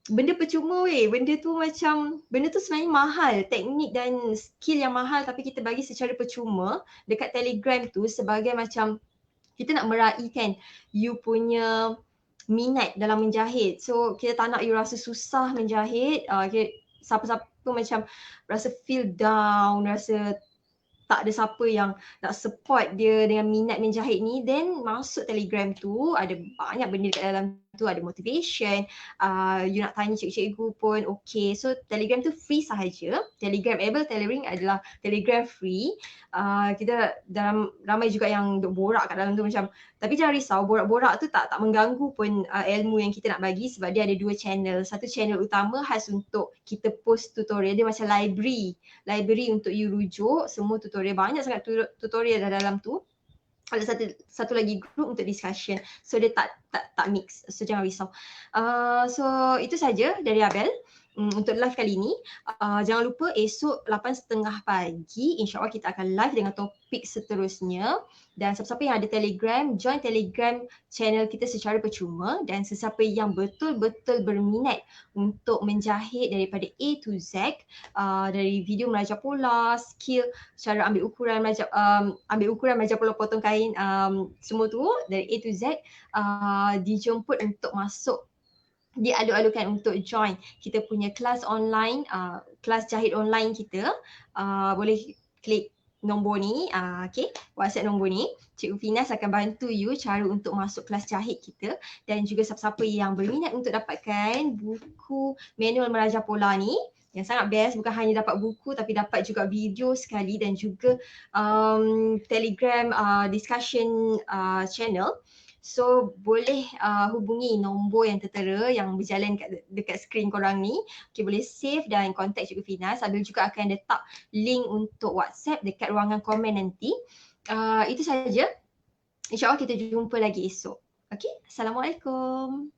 benda percuma weh, benda tu sebenarnya mahal, teknik dan skill yang mahal tapi kita bagi secara percuma dekat Telegram tu sebagai macam kita nak meraihkan you punya minat dalam menjahit. So kita tak nak you rasa susah menjahit, siapa-siapa macam rasa feel down, rasa tak ada siapa yang nak support dia dengan minat menjahit ni, then masuk Telegram tu, ada banyak benda dekat dalam tu, ada motivation, you nak tanya cikgu-cikgu pun okay. So Telegram tu free sahaja. Telegram Abil Tailoring adalah Telegram free. Kita dalam ramai juga yang duk borak kat dalam tu macam, tapi jangan risau, borak-borak tu tak mengganggu pun ilmu yang kita nak bagi sebab dia ada dua channel. Satu channel utama khas untuk kita post tutorial, dia macam library untuk you rujuk semua tutorial, banyak sangat tutorial dalam tu. Ada satu lagi group untuk discussion. So dia tak mix. So jangan risau. So itu saja dari Abil untuk live kali ini. Jangan lupa esok 8:30 pagi insya-Allah kita akan live dengan topik seterusnya. Dan siapa-siapa yang ada Telegram, join Telegram channel kita secara percuma, dan sesiapa yang betul-betul berminat untuk menjahit daripada A to Z, dari video meraja pola, skill, cara ambil ukuran meraja pola, potong kain, semua tu dari A to Z, dijemput untuk masuk, dialu-alukan untuk join kita punya kelas online, kelas jahit online kita. Boleh klik nombor ni, okay, WhatsApp nombor ni. Cikgu Finas akan bantu you cara untuk masuk kelas jahit kita, dan juga siapa-siapa yang berminat untuk dapatkan buku manual meraja pola ni yang sangat best, bukan hanya dapat buku tapi dapat juga video sekali dan juga Telegram discussion channel. So boleh hubungi nombor yang tertera yang berjalan dekat skrin korang ni. Okay, boleh save dan contact Cikgu Finas. Abil juga akan letak link untuk WhatsApp dekat ruangan komen nanti. Itu saja. InsyaAllah kita jumpa lagi esok. Okay, Assalamualaikum.